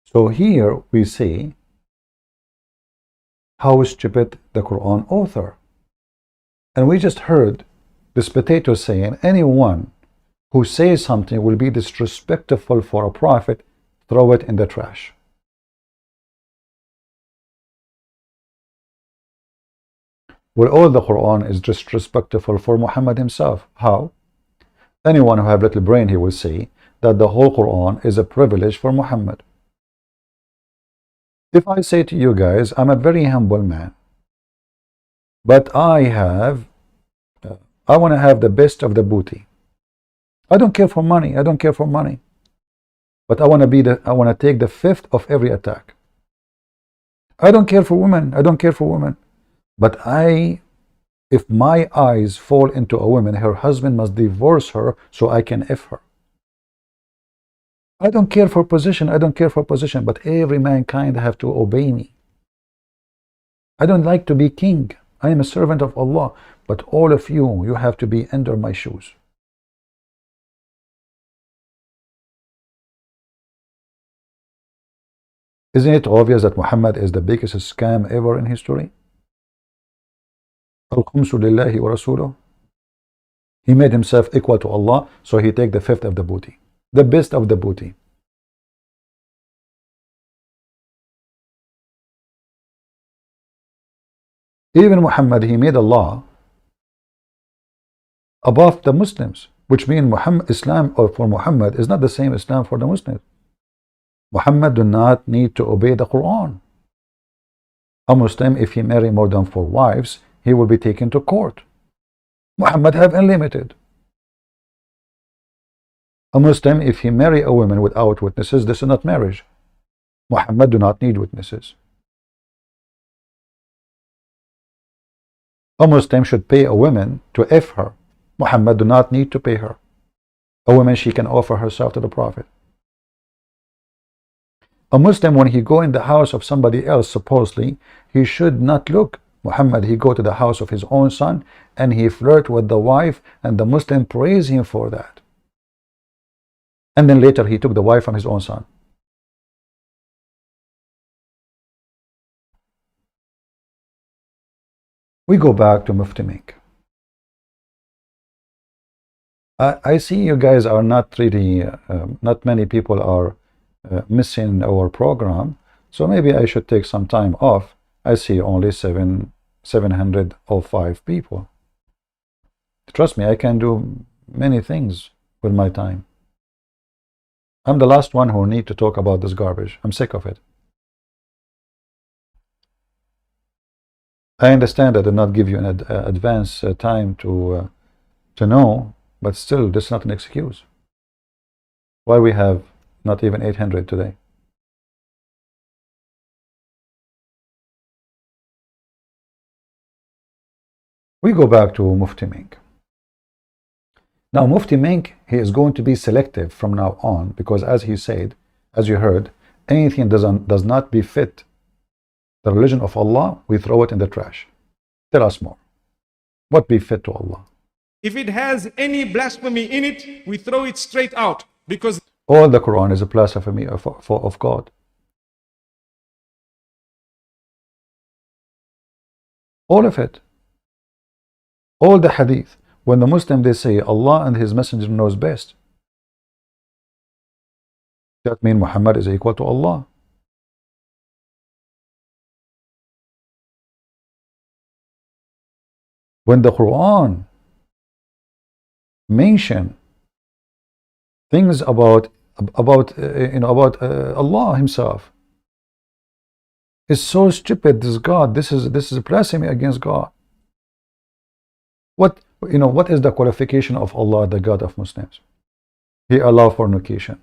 So here we see how stupid the Quran author. And we just heard this potato saying anyone who says something will be disrespectful for a prophet, throw it in the trash. Well, all the Quran is disrespectful for Muhammad himself. How? Anyone who have little brain, he will see that the whole Quran is a privilege for Muhammad. If I say to you guys, I'm a very humble man, but I have I want to have the best of the booty. I don't care for money. I don't care for money. But I want to take the fifth of every attack. I don't care for women. I don't care for women. But if my eyes fall into a woman, her husband must divorce her so I can F her. I don't care for position. I don't care for position. But every mankind have to obey me. I don't like to be king. I am a servant of Allah. But all of you, you have to be under my shoes. Isn't it obvious that Muhammad is the biggest scam ever in history? Al-Khumsu lillahi wa rasuluh. He made himself equal to Allah, so he take the fifth of the booty. The best of the booty. Even Muhammad, he made a law above the Muslims, which means Islam for Muhammad is not the same Islam for the Muslims. Muhammad do not need to obey the Quran. A Muslim, if he marry more than 4 wives, he will be taken to court. Muhammad have unlimited. A Muslim, if he marry a woman without witnesses, this is not marriage. Muhammad do not need witnesses. A Muslim should pay a woman to F her. Muhammad do not need to pay her. A woman, she can offer herself to the Prophet. A Muslim, when he go in the house of somebody else, supposedly, he should not look. Muhammad, he go to the house of his own son and he flirt with the wife, and the Muslim praise him for that. And then later he took the wife from his own son. We go back to Mufti Mink. I see you guys are not really, not many people are missing our program, so maybe I should take some time off. I see only 705 people. Trust me, I can do many things with my time. I'm the last one who need to talk about this garbage. I'm sick of it. I understand I did not give you an advance time to know, but still, this is not an excuse. Why we have not even 800 today? We go back to Mufti Mink. Now, Mufti Mink, he is going to be selective from now on, because as he said, as you heard, anything does not befit the religion of Allah, we throw it in the trash. Tell us more. What befit to Allah? If it has any blasphemy in it, we throw it straight out, because all the Quran is a blasphemy of God. All of it. All the Hadith. When the Muslim, they say Allah and His Messenger knows best, that means Muhammad is equal to Allah. When the Quran mention things about Allah Himself, is so stupid. This God, this is a blasphemy against God. What is the qualification of Allah, the God of Muslims? He allow fornication.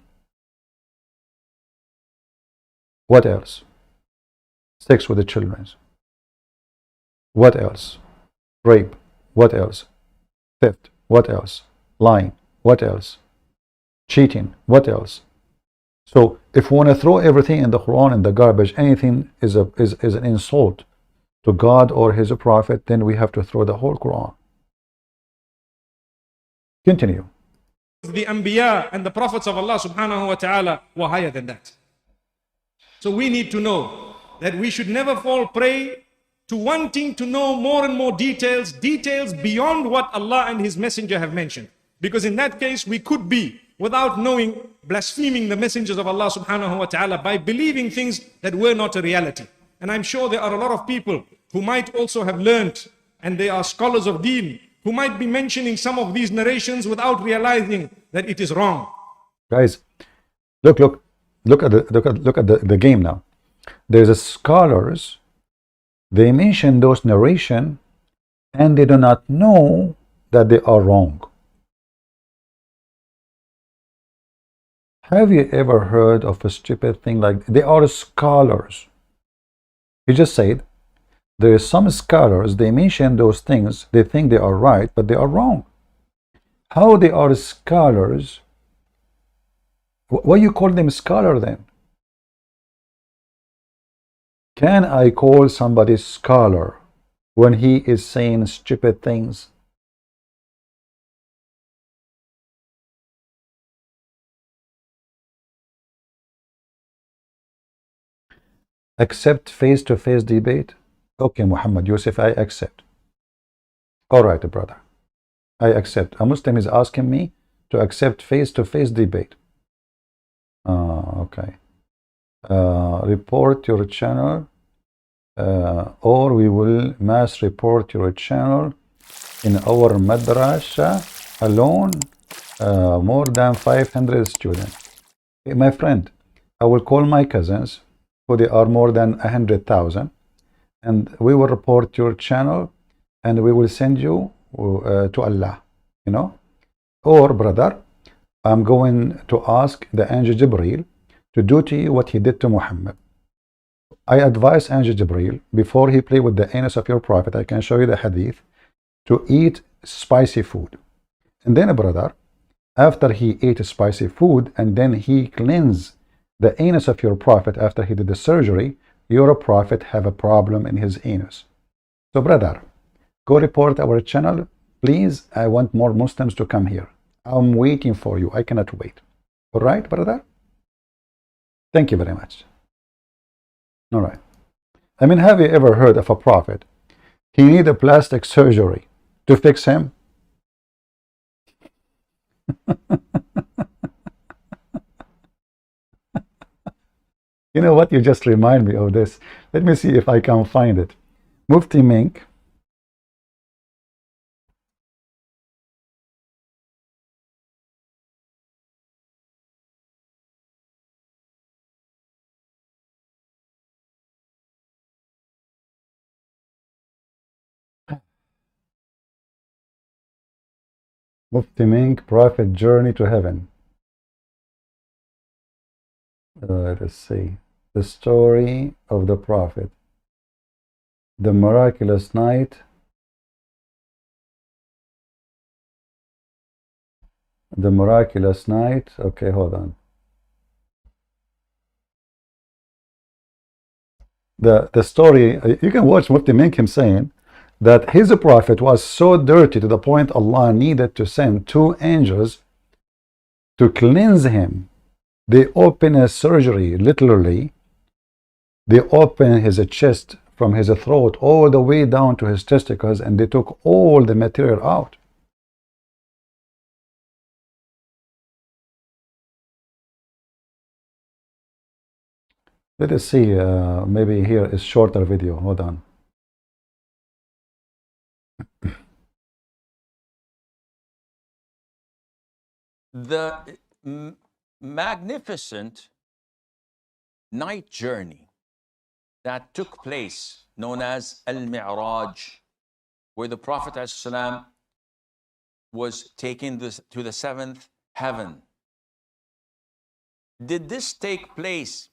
What else? Sex with the children. What else? Rape. What else? Theft. What else? Lying. What else? Cheating. What else? So if we want to throw everything in the Quran in the garbage, anything is an insult to God or His Prophet, then we have to throw the whole Quran. Continue. The Anbiya and the Prophets of Allah subhanahu wa ta'ala were higher than that. So we need to know that we should never fall prey to wanting to know more and more details beyond what Allah and His Messenger have mentioned. Because in that case, we could be, without knowing, blaspheming the messengers of Allah subhanahu wa ta'ala by believing things that were not a reality. And I'm sure there are a lot of people who might also have learnt, and they are scholars of deen, who might be mentioning some of these narrations without realizing that it is wrong. Guys, look at the game now. There's a scholars, they mention those narration, and they do not know that they are wrong. Have you ever heard of a stupid thing like they are scholars? He just said there is some scholars, they mention those things, they think they are right, but they are wrong. How they are scholars? Why you call them scholar then? Can I call somebody scholar when he is saying stupid things? Accept face-to-face debate? Okay, Muhammad Yusuf, I accept. All right, brother. I accept. A Muslim is asking me to accept face-to-face debate. Okay. Report your channel, or we will mass report your channel in our madrasa alone, more than 500 students. My friend, I will call my cousins, who they are more than 100,000, and we will report your channel, and we will send you to Allah, you know. Or, brother, I'm going to ask the angel Jibreel to do to you what he did to Muhammad. I advise angel Jibreel, before he play with the anus of your prophet, I can show you the hadith, to eat spicy food. And then, brother, after he ate spicy food, and then he cleansed the anus of your prophet after he did the surgery, your prophet have a problem in his anus. So, brother, go report our channel. Please, I want more Muslims to come here. I'm waiting for you. I cannot wait. All right, brother? Thank you very much. All right. I mean, have you ever heard of a prophet? He need a plastic surgery to fix him? You know what? You just remind me of this. Let me see if I can find it. Mufti Mink. Mufti Mink, Prophet Journey to Heaven. Let us see. The story of the Prophet. The miraculous night. The miraculous night. Okay, hold on. The story, you can watch Mufti Mink him saying that his prophet was so dirty to the point Allah needed to send two angels to cleanse him. They open a surgery, literally. They open his chest from his throat all the way down to his testicles, and they took all the material out. Let us see, maybe here is shorter video. Hold on. The magnificent night journey that took place, known as Al-Mi'raj, where the Prophet ﷺ was taken to the seventh heaven. Did this take place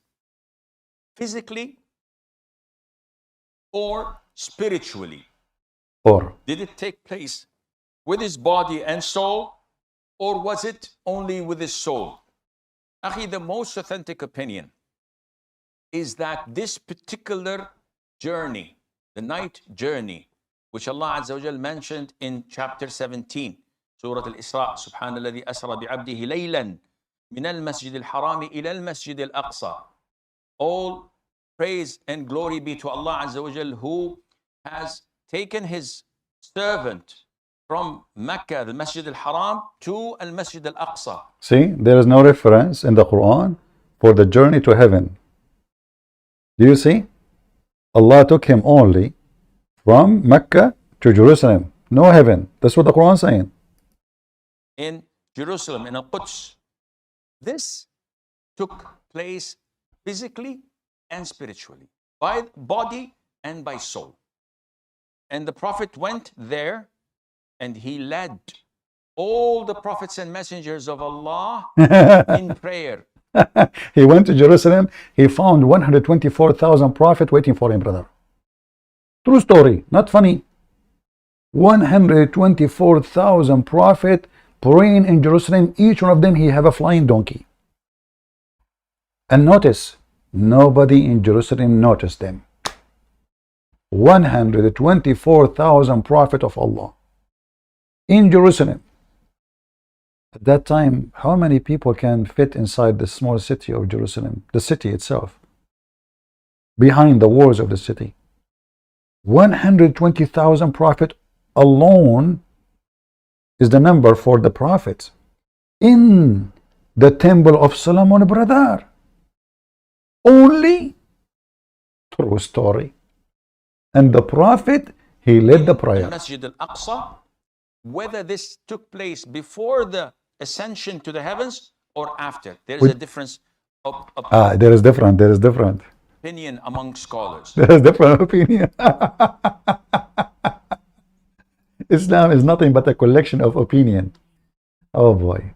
physically or spiritually? Or did it take place with his body and soul, or was it only with his soul? Akhi, the most authentic opinion is that this particular journey, the night journey, which Allah Azza wa Jal mentioned in chapter 17, Surah Al-Isra, Subhanalladhi asra bi'abdihi laylan min al-masjid al-harami ila al-masjid al-aqsa. All praise and glory be to Allah Azza wa Jal, who has taken his servant from Mecca, the Masjid al-Haram, to al-Masjid al-Aqsa. see, there is no reference in the Quran for the journey to heaven. Do you see? Allah took him only from Mecca to Jerusalem. No heaven. That's what the Quran is saying. In Jerusalem, in Al-Quds. This took place physically and spiritually, by body and by soul. And the Prophet went there and he led all the prophets and messengers of Allah in prayer. He went to Jerusalem. He found 124,000 prophets waiting for him, brother. True story, not funny. 124,000 prophets praying in Jerusalem. Each one of them, he have a flying donkey. And notice, nobody in Jerusalem noticed them. 124,000 prophets of Allah in Jerusalem. At that time, how many people can fit inside the small city of Jerusalem, the city itself, behind the walls of the city? 120,000 prophets alone is the number for the prophets in the temple of Solomon, brother. Only. True story. And the prophet, he led the prayer. Masjid al-Aqsa, whether this took place before the ascension to the heavens or after, there is a difference of there is different opinion among scholars. There is different opinion. Islam is nothing but a collection of opinion. Oh boy,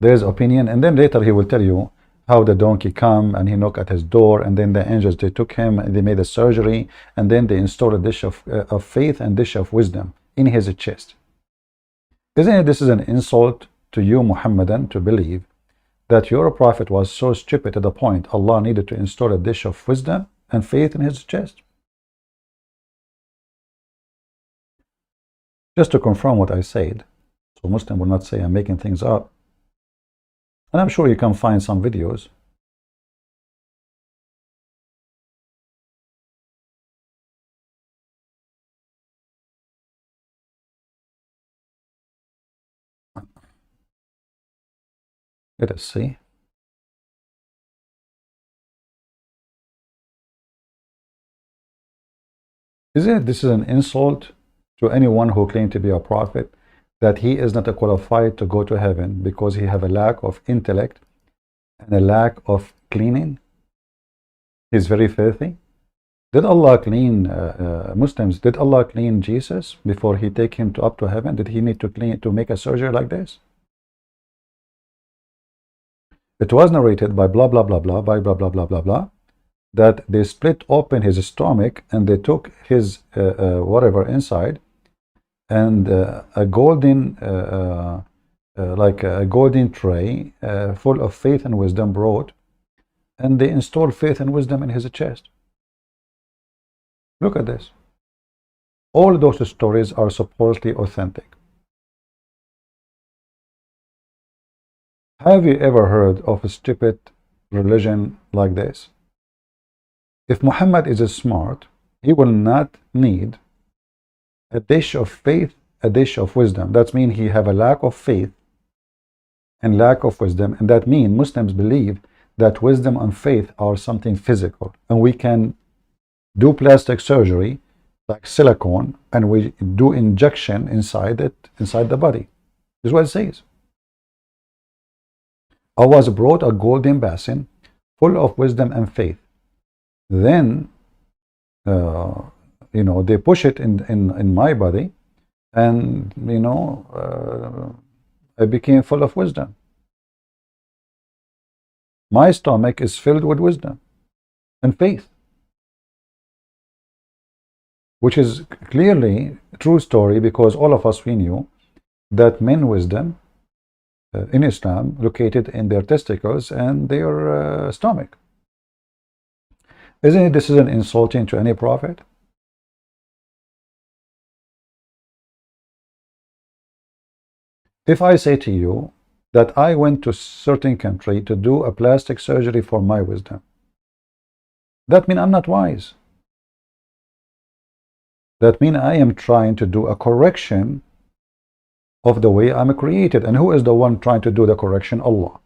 there is opinion, and then later he will tell you how the donkey come and he knocked at his door, and then the angels, they took him and they made a surgery, and then they installed a dish of faith and dish of wisdom in his chest. Isn't it, this is an insult to you, Muhammadan, to believe that your prophet was so stupid to the point Allah needed to install a dish of wisdom and faith in his chest? Just to confirm what I said, so Muslim will not say I'm making things up. And I'm sure you can find some videos. Let us see. This is an insult to anyone who claims to be a prophet, that he is not qualified to go to heaven because he have a lack of intellect and a lack of cleaning. He's very filthy. Did Allah clean Muslims? Did Allah clean Jesus before he take him up to heaven? Did he need to clean to make a surgery like this? It was narrated by blah blah blah blah by blah blah blah blah blah that they split open his stomach and they took his whatever inside, and a golden like a golden tray full of faith and wisdom brought, and they installed faith and wisdom in his chest. Look at this. All those stories are supposedly authentic. Have you ever heard of a stupid religion like this? If Muhammad is smart, he will not need a dish of faith, a dish of wisdom. That means he have a lack of faith and lack of wisdom, and that means Muslims believe that wisdom and faith are something physical, and we can do plastic surgery like silicone, and we do injection inside it, inside the body. This is what it says. Allah brought a golden basin full of wisdom and faith. Then you know, they push it in my body, and you know, I became full of wisdom. My stomach is filled with wisdom and faith, which is clearly a true story, because all of us, we knew that men wisdom in Islam located in their testicles and their stomach. Isn't it this is an insulting to any prophet? If I say to you that I went to a certain country to do a plastic surgery for my wisdom, that means I'm not wise. That means I am trying to do a correction of the way I'm created. And who is the one trying to do the correction? Allah.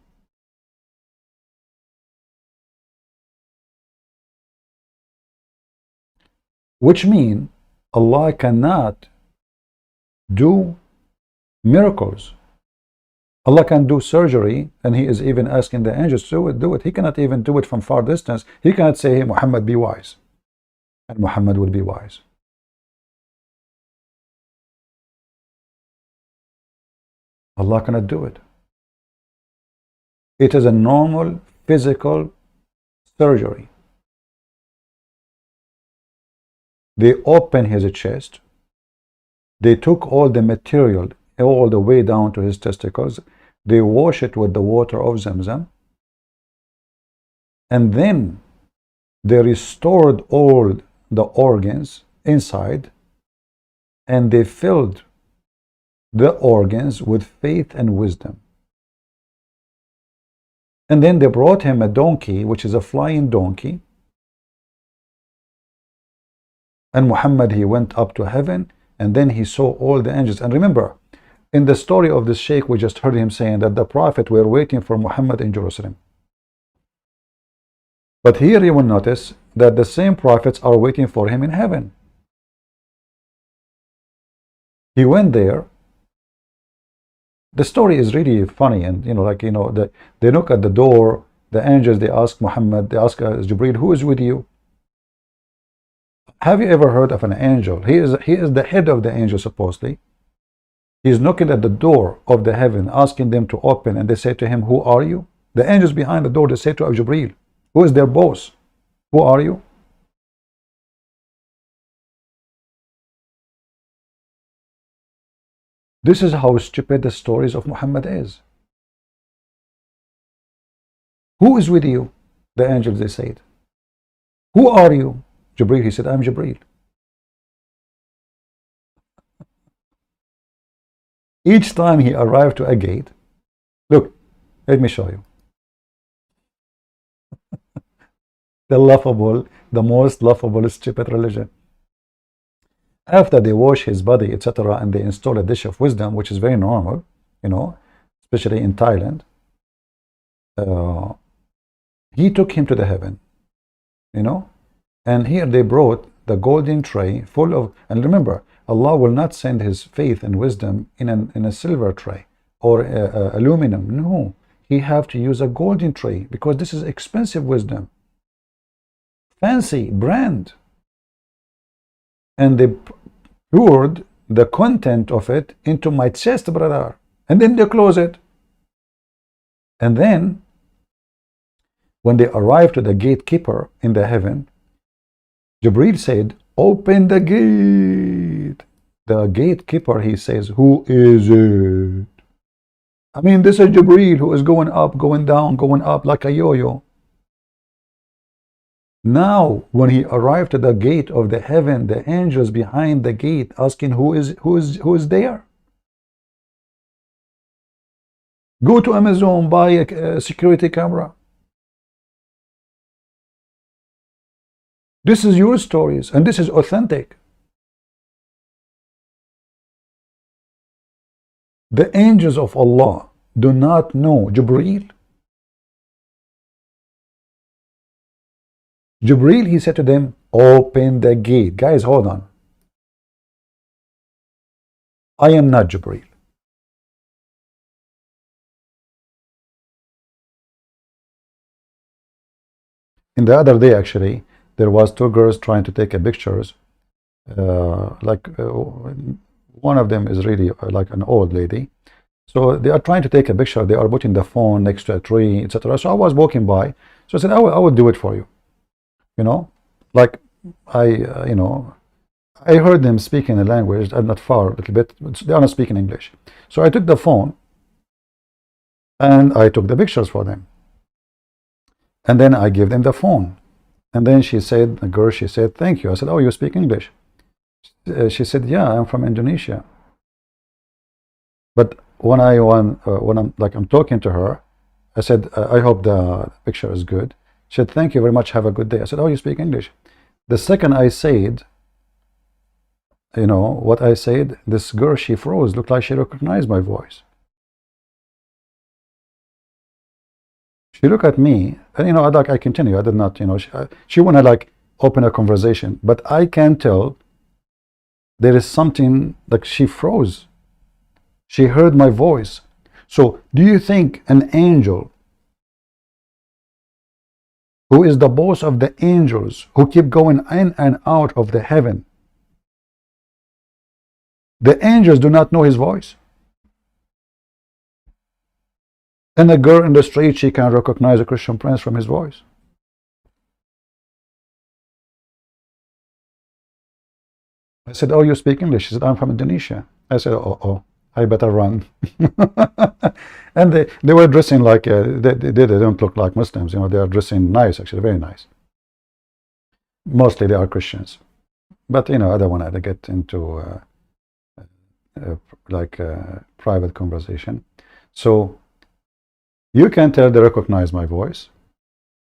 Which means Allah cannot do miracles. Allah can do surgery, and he is even asking the angels to do it. He cannot even do it from far distance. He cannot say, hey, Muhammad, be wise. And Muhammad will be wise. Allah cannot do it. It is a normal physical surgery. They open his chest. They took all the material all the way down to his testicles. They wash it with the water of Zamzam. And then they restored all the organs inside, and they filled the organs with faith and wisdom. And then they brought him a donkey, which is a flying donkey. And Muhammad, he went up to heaven, and then he saw all the angels. And remember, in the story of the Sheikh, we just heard him saying that the Prophet were waiting for Muhammad in Jerusalem. But here you will notice that the same prophets are waiting for him in heaven. He went there. The story is really funny, and they look at the door, the angels, they ask Muhammad, they ask Jibreel, who is with you? Have you ever heard of an angel? He is the head of the angels, supposedly. He is knocking at the door of the heaven, asking them to open, and they say to him, who are you? The angels behind the door, they say to Jibreel, who is their boss? Who are you? This is how stupid the stories of Muhammad is. Who is with you? The angels, they said. Who are you? Jibreel, he said, I'm Jibreel. Each time he arrived to a gate, look, let me show you. The most laughable, stupid religion. After they wash his body, etc., and they install a dish of wisdom, which is very normal, especially in Thailand, he took him to the heaven, and here they brought the golden tray full of, and remember, Allah will not send his faith and wisdom in a silver tray or aluminum. No, he have to use a golden tray because this is expensive wisdom, fancy brand. And they poured the content of it into my chest, brother. And then they close it. And then, when they arrived to the gatekeeper in the heaven, Jibreel said, open the gate. The gatekeeper, he says, who is it? I mean, this is Jibreel who is going up, going down, going up like a yo-yo. Now, when he arrived to the gate of the heaven, the angels behind the gate asking who is there. Go to Amazon, buy a security camera. This is your stories, and this is authentic. The angels of Allah do not know Jibreel. Jibreel, he said to them, open the gate. Guys, hold on. I am not Jibreel. In the other day, actually, there was two girls trying to take a pictures. One of them is really like an old lady. So they are trying to take a picture. They are putting the phone next to a tree, etc. So I was walking by. So I said, I will do it for you. I heard them speaking a language. I'm not far, a little bit. They are not speaking English. So I took the phone and I took the pictures for them. And then I gave them the phone. And then she said, the girl, she said, thank you. I said, oh, you speak English? She said, yeah, I'm from Indonesia. But when I'm talking to her, I said, I hope the picture is good. She said, thank you very much, have a good day. I said, oh, you speak English? The second I said, what I said, this girl, she froze, looked like she recognized my voice. She looked at me, and I continue. I did not, she wanted to open a conversation, but I can tell there is something, she froze. She heard my voice. So, do you think an angel who is the boss of the angels, who keep going in and out of the heaven, the angels do not know his voice? And a girl in the street, she can recognize a Christian prince from his voice. I said, oh, you speak English? She said, I'm from Indonesia. I said, oh, I better run. And they were dressing like, they don't look like Muslims, you know, they are dressing nice, actually, very nice. Mostly they are Christians. But, you know, I don't want to get into private conversation. So, you can tell they recognize my voice,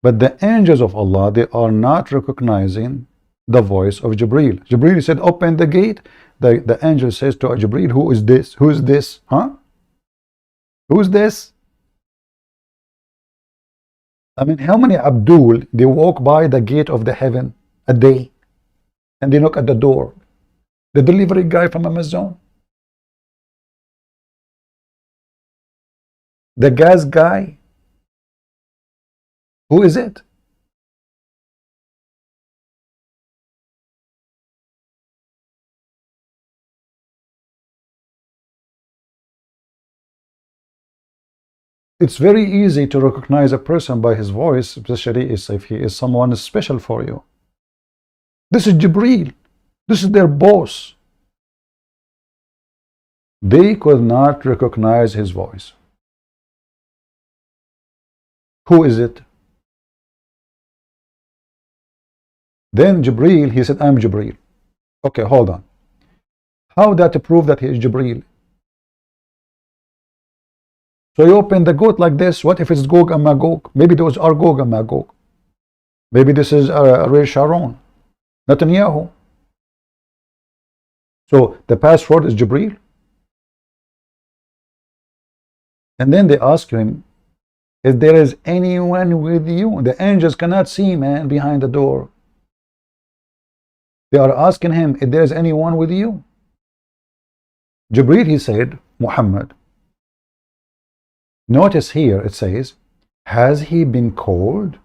but the angels of Allah, they are not recognizing the voice of Jibreel. Jibreel said, open the gate. The angel says to Jibreel, who is this? Who is this? Huh? Who's this? I mean, how many Abdul, they walk by the gate of the heaven a day and they knock at the door? The delivery guy from Amazon? The gas guy? Who is it? It's very easy to recognize a person by his voice, especially if he is someone special for you. This is Jibreel. This is their boss. They could not recognize his voice. Who is it? Then Jibreel, he said, I'm Jibreel. Okay, hold on. How that prove that he is Jibreel? So you open the gate like this. What if it's Gog and Magog? Maybe those are Gog and Magog. Maybe this is Ariel Sharon, Netanyahu. So the password is Jibreel. And then they ask him, if there is anyone with you. The angels cannot see, man, behind the door. They are asking him, if there is anyone with you. Jibreel, he said, Muhammad. Notice here it says, has he been called?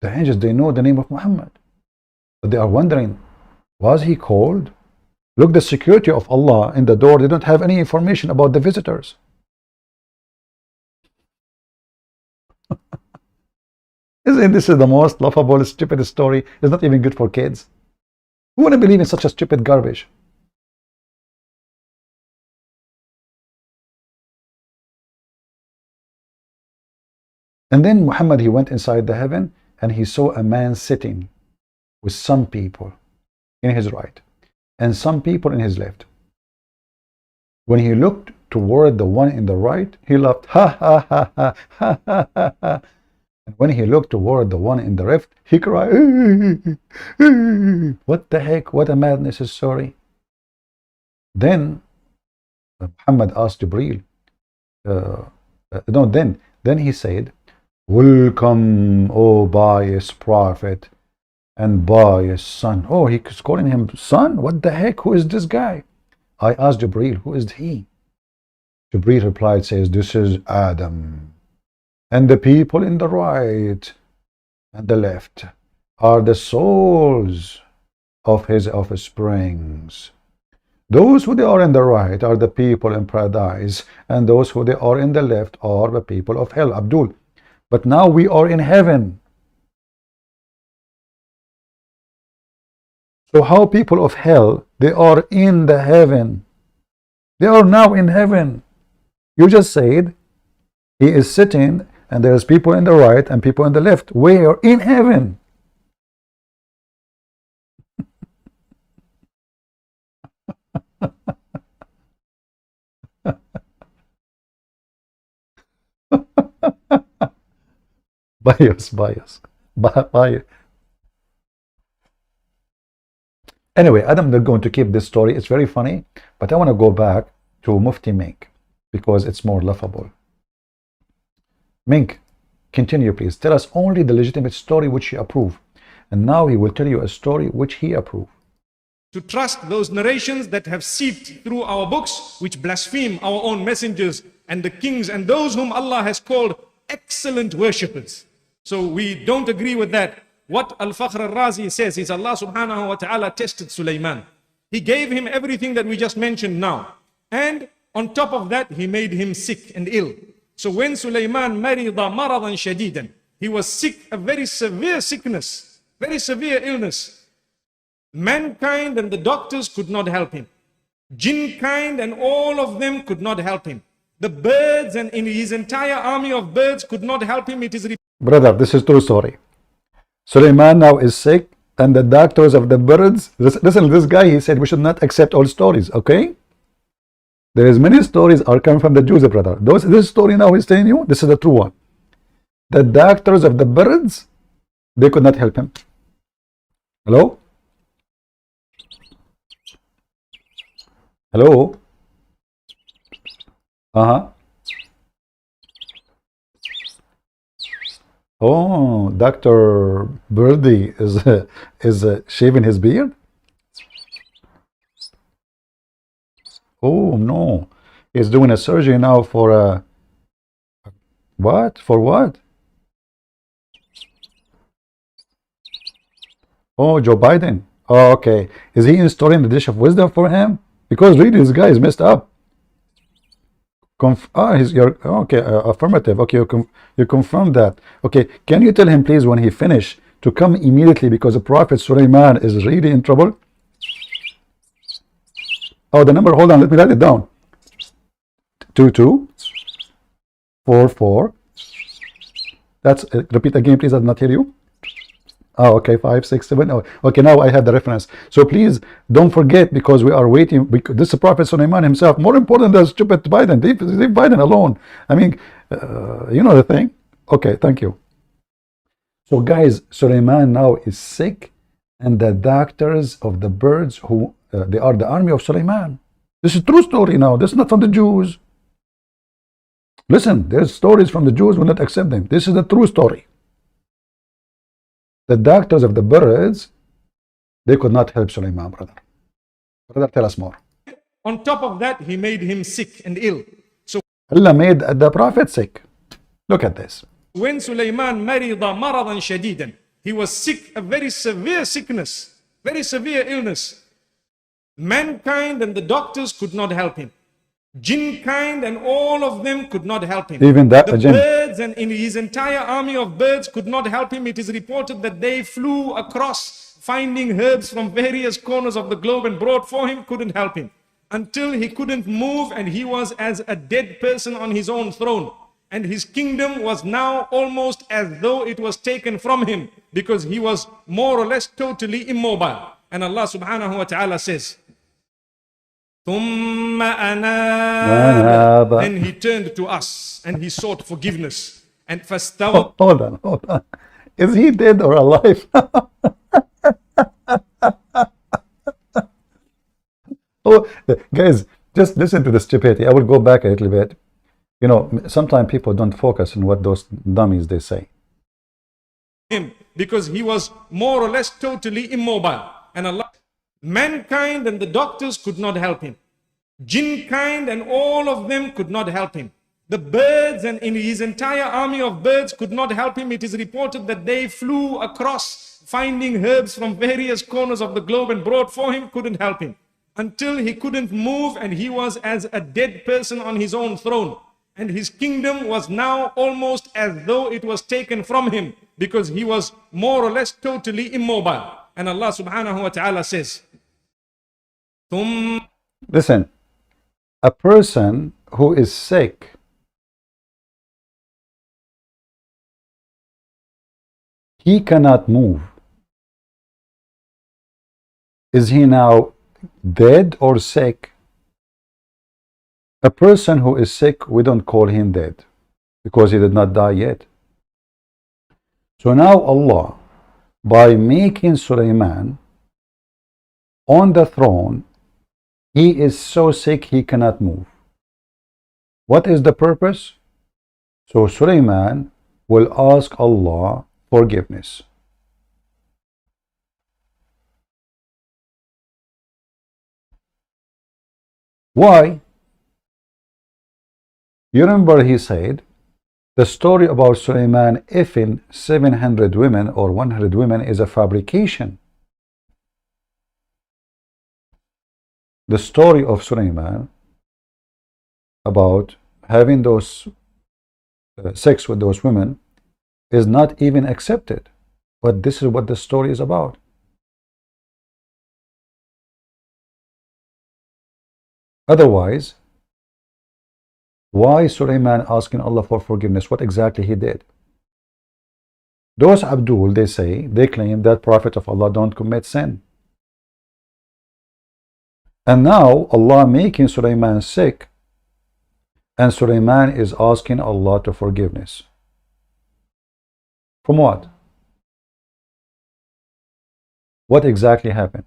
The angels, they know the name of Muhammad, but they are wondering, was he called? Look, the security of Allah in the door, they don't have any information about the visitors. Isn't this is the most laughable, stupid story? It's not even good for kids. Who want to believe in such a stupid garbage? And then Muhammad, he went inside the heaven and he saw a man sitting with some people in his right and some people in his left. When he looked toward the one in the right, he laughed, ha ha ha ha ha ha ha ha. And when he looked toward the one in the left, he cried, what the heck, what a madness is, sorry. Then Muhammad asked Jibreel, then he said, welcome, O pious prophet and pious son. Oh, he's calling him son? What the heck? Who is this guy? I asked Jibreel, who is he? Jibreel replied, says, this is Adam. And the people in the right and the left are the souls of his offsprings. Those who they are in the right are the people in paradise, and those who they are in the left are the people of hell. Abdul, but now we are in heaven. So how people of hell, they are in the heaven. They are now in heaven. You just said he is sitting and there's people in the right and people in the left. Where? In heaven. bias. Anyway, I'm not going to keep this story. It's very funny, but I want to go back to Mufti Mink because it's more laughable. Mink, continue, please. Tell us only the legitimate story which you approve. And now he will tell you a story which he approves. To trust those narrations that have seeped through our books, which blaspheme our own messengers and the kings and those whom Allah has called excellent worshippers. So we don't agree with that. What Al-Fakhr al-Razi says is Allah subhanahu wa ta'ala tested Sulaiman. He gave him everything that we just mentioned now. And on top of that, he made him sick and ill. So when Sulaiman marida maradan shadidan, he was sick, a very severe sickness, very severe illness. Mankind and the doctors could not help him. Jinn kind and all of them could not help him. The birds and in his entire army of birds could not help him. It is Brother, this is true story. Suleiman now is sick, and the doctors of the birds, listen, this guy, he said we should not accept all stories, okay? There is many stories are coming from the Jews, brother. This story now he's telling you, this is the true one. The doctors of the birds, they could not help him. Hello? Hello? Uh-huh. Oh, Dr. Birdie is shaving his beard? Oh, no. He's doing a surgery now for a... What? For what? Oh, Joe Biden. Oh, okay. Is he installing the dish of wisdom for him? Because really, this guy is messed up. Okay, affirmative. Okay, you confirm that. Okay, can you tell him, please, when he finish, to come immediately because the Prophet Sulaiman is really in trouble? Oh, the number, hold on, let me write it down. 2244. That's, repeat again, please, I did not hear you. Oh, okay, 567. Oh, okay, now I have the reference. So please don't forget, because we are waiting. Because this is Prophet Sulaiman himself, more important than stupid Biden. Leave Biden alone. I mean, you know the thing. Okay, thank you. So guys, Sulaiman now is sick, and the doctors of the birds, who they are the army of Sulaiman. This is true story now. This is not from the Jews. Listen, there's stories from the Jews, will not accept them. This is the true story. The doctors of the birds, they could not help Sulaiman, brother. Brother, tell us more. On top of that, he made him sick and ill. So Allah made the Prophet sick. Look at this. when Sulaiman marida maradan shadidan, he was sick, a very severe sickness, very severe illness. Mankind and the doctors could not help him. Jinn kind and all of them could not help him. Even that, the jinn. birds and in his entire army of birds could not help him. It is reported that they flew across, finding herbs from various corners of the globe and brought for him, couldn't help him, until he couldn't move and he was as a dead person on his own throne. And his kingdom was now almost as though it was taken from him, because he was more or less totally immobile. And Allah subhanahu wa ta'ala says, ثُمَّ أَنَابَ. Then he turned to us and he sought forgiveness. And فَاسْتَوَى. Hold on. Is he dead or alive? Oh, guys, just listen to the stupidity. I will go back a little bit. You know, sometimes people don't focus on what those dummies they say. Him, because he was more or less totally immobile. And Allah, mankind and the doctors could not help him. Jinn kind and all of them could not help him. The birds and in his entire army of birds could not help him. It is reported that they flew across, finding herbs from various corners of the globe and brought for him, couldn't help him, until he couldn't move and he was as a dead person on his own throne. And his kingdom was now almost as though it was taken from him, because he was more or less totally immobile. And Allah subhanahu wa ta'ala says, Listen, a person who is sick, he cannot move. Is he now dead or sick? A person who is sick, we don't call him dead, because he did not die yet. So now Allah, by making Sulaiman on the throne, he is so sick he cannot move. What is the purpose? So Sulaiman will ask Allah forgiveness. Why? You remember he said, the story about Sulaiman effing 700 women or 100 women is a fabrication. The story of Sulaiman about having those sex with those women is not even accepted. But this is what the story is about. Otherwise, why Sulaiman asking Allah for forgiveness? What exactly he did? Those Abdul, they claim that Prophet of Allah don't commit sin. And now Allah making Sulaiman sick, and Sulaiman is asking Allah to forgiveness. From what? What exactly happened?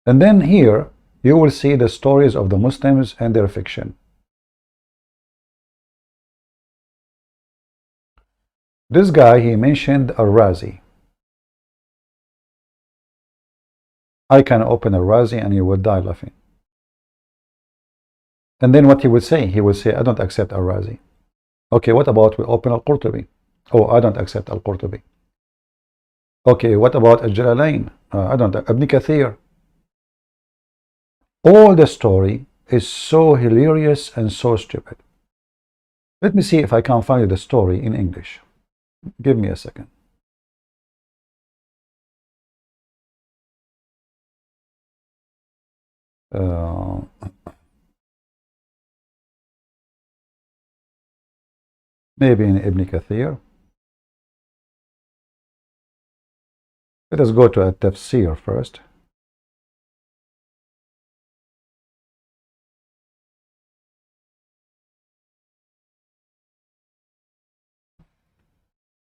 And then here you will see the stories of the Muslims and their fiction. This guy, he mentioned Al-Razi. I can open Al-Razi and you would die laughing. And then what he would say? He would say, I don't accept Al-Razi. Okay, what about we open Al-Qurtubi? Oh, I don't accept Al-Qurtubi. Okay, what about Al-Jalalain? I don't, Ibn Kathir. All the story is so hilarious and so stupid. Let me see if I can find the story in English. Give me a second. Maybe in Ibn Kathir. Let us go to a tafsir first.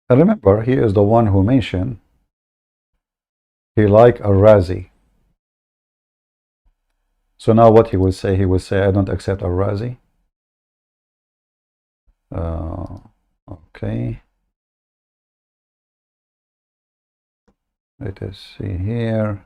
And remember, he is the one who mentioned he liked Al-Razi. So now what he will say? He will say, I don't accept Al-Razi. Okay. Let us see here.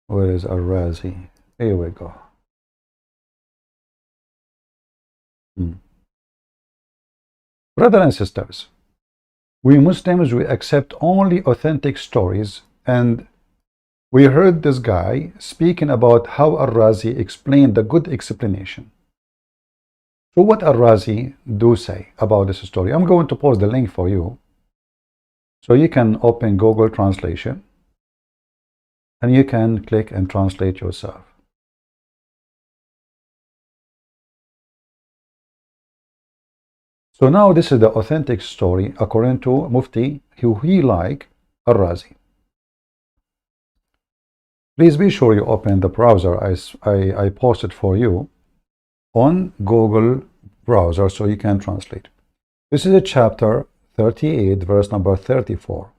Where is Al-Razi? Here we go. Brothers and sisters, we Muslims, we accept only authentic stories, and we heard this guy speaking about how Al-Razi explained the good explanation. So what Al-Razi do say about this story? I'm going to post the link for you, so you can open Google Translation, and you can click and translate yourself. So now this is the authentic story according to Mufti, who he like Al-Razi. Please be sure you open the browser I posted for you on Google browser so you can translate. This is a chapter 38, verse number 34.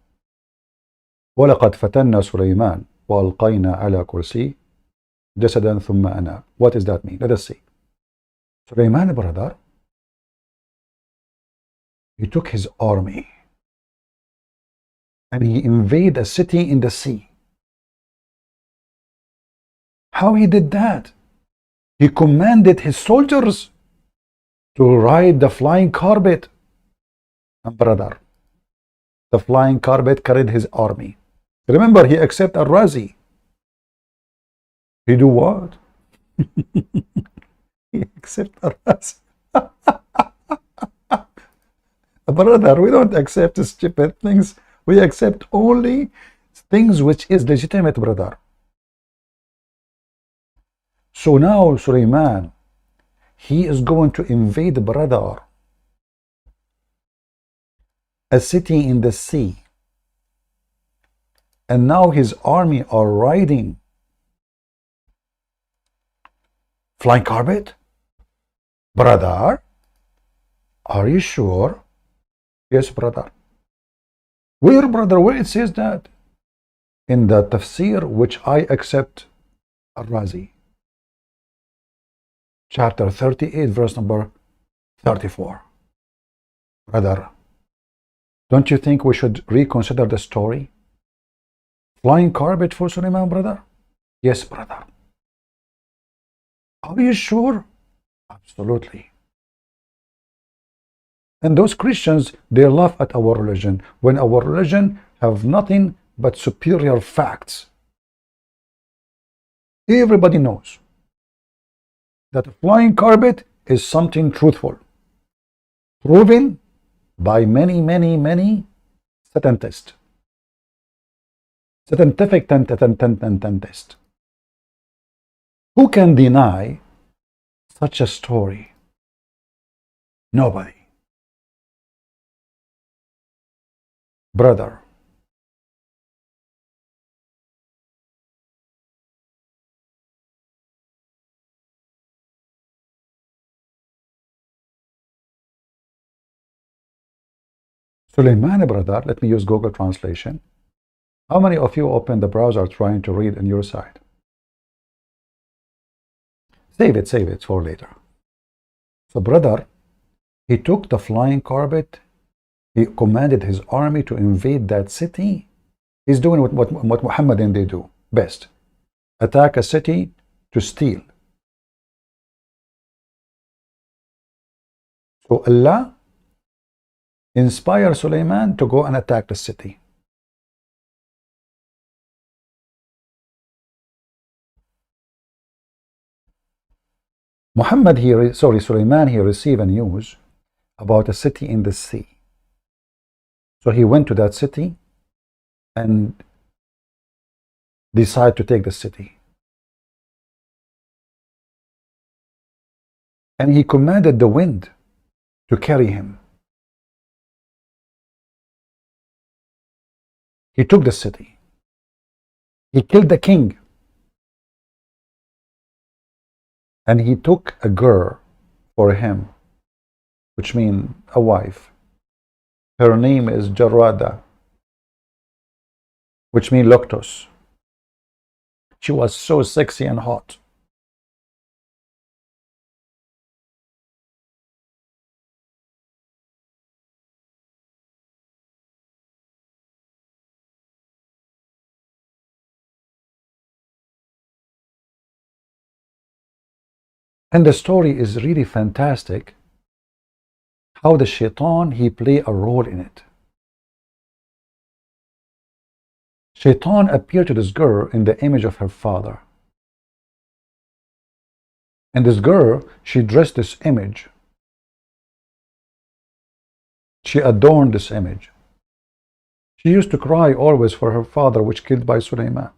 وَلَقَدْ فَتَنَّا سُلَيْمَانَ وَأَلْقَيْنَا عَلَى كُرْسِيِّهِ جَسَدًا ثُمَّ أَنَابَ. What does that mean? Let us see. Sulaiman, brother, he took his army and he invaded a city in the sea. How he did that? He commanded his soldiers to ride the flying carpet. And brother, the flying carpet carried his army. Remember, he accepted Al-Razi. He do what? He accepted Al-Razi. Brother, we don't accept stupid things. We accept only things which is legitimate, brother. So now Sulaiman, he is going to invade, brother, a city in the sea. And now his army are riding flying carpet. Brother, are you sure? Yes, brother. Where, brother? Where it says that? In the tafsir which I accept, Al-Razi. Chapter 38, verse number 34. Brother, don't you think we should reconsider the story? Flying carpet for Sulaiman, brother? Yes, brother. Are you sure? Absolutely. And those Christians, they laugh at our religion when our religion have nothing but superior facts. Everybody knows that a flying carpet is something truthful, proven by many scientists. Scientific test. Who can deny such a story? Nobody. Brother, Suleiman, brother, let me use Google Translation. How many of you open the browser trying to read on your side? Save it for later. So, brother, he took the flying carpet. He commanded his army to invade that city. He's doing what Muhammadan they do best. Attack a city to steal. So Allah inspired Suleiman to go and attack the city. Suleiman here received a news about a city in the sea. So he went to that city and decided to take the city. And he commanded the wind to carry him. He took the city. He killed the king. And he took a girl for him, which means a wife. Her name is Jarada, which means Loctus. She was so sexy and hot. And the story is really fantastic. How the Shaitan, he play a role in it. Shaitan appeared to this girl in the image of her father. And this girl, she dressed this image. She adorned this image. She used to cry always for her father, which killed by Suleiman.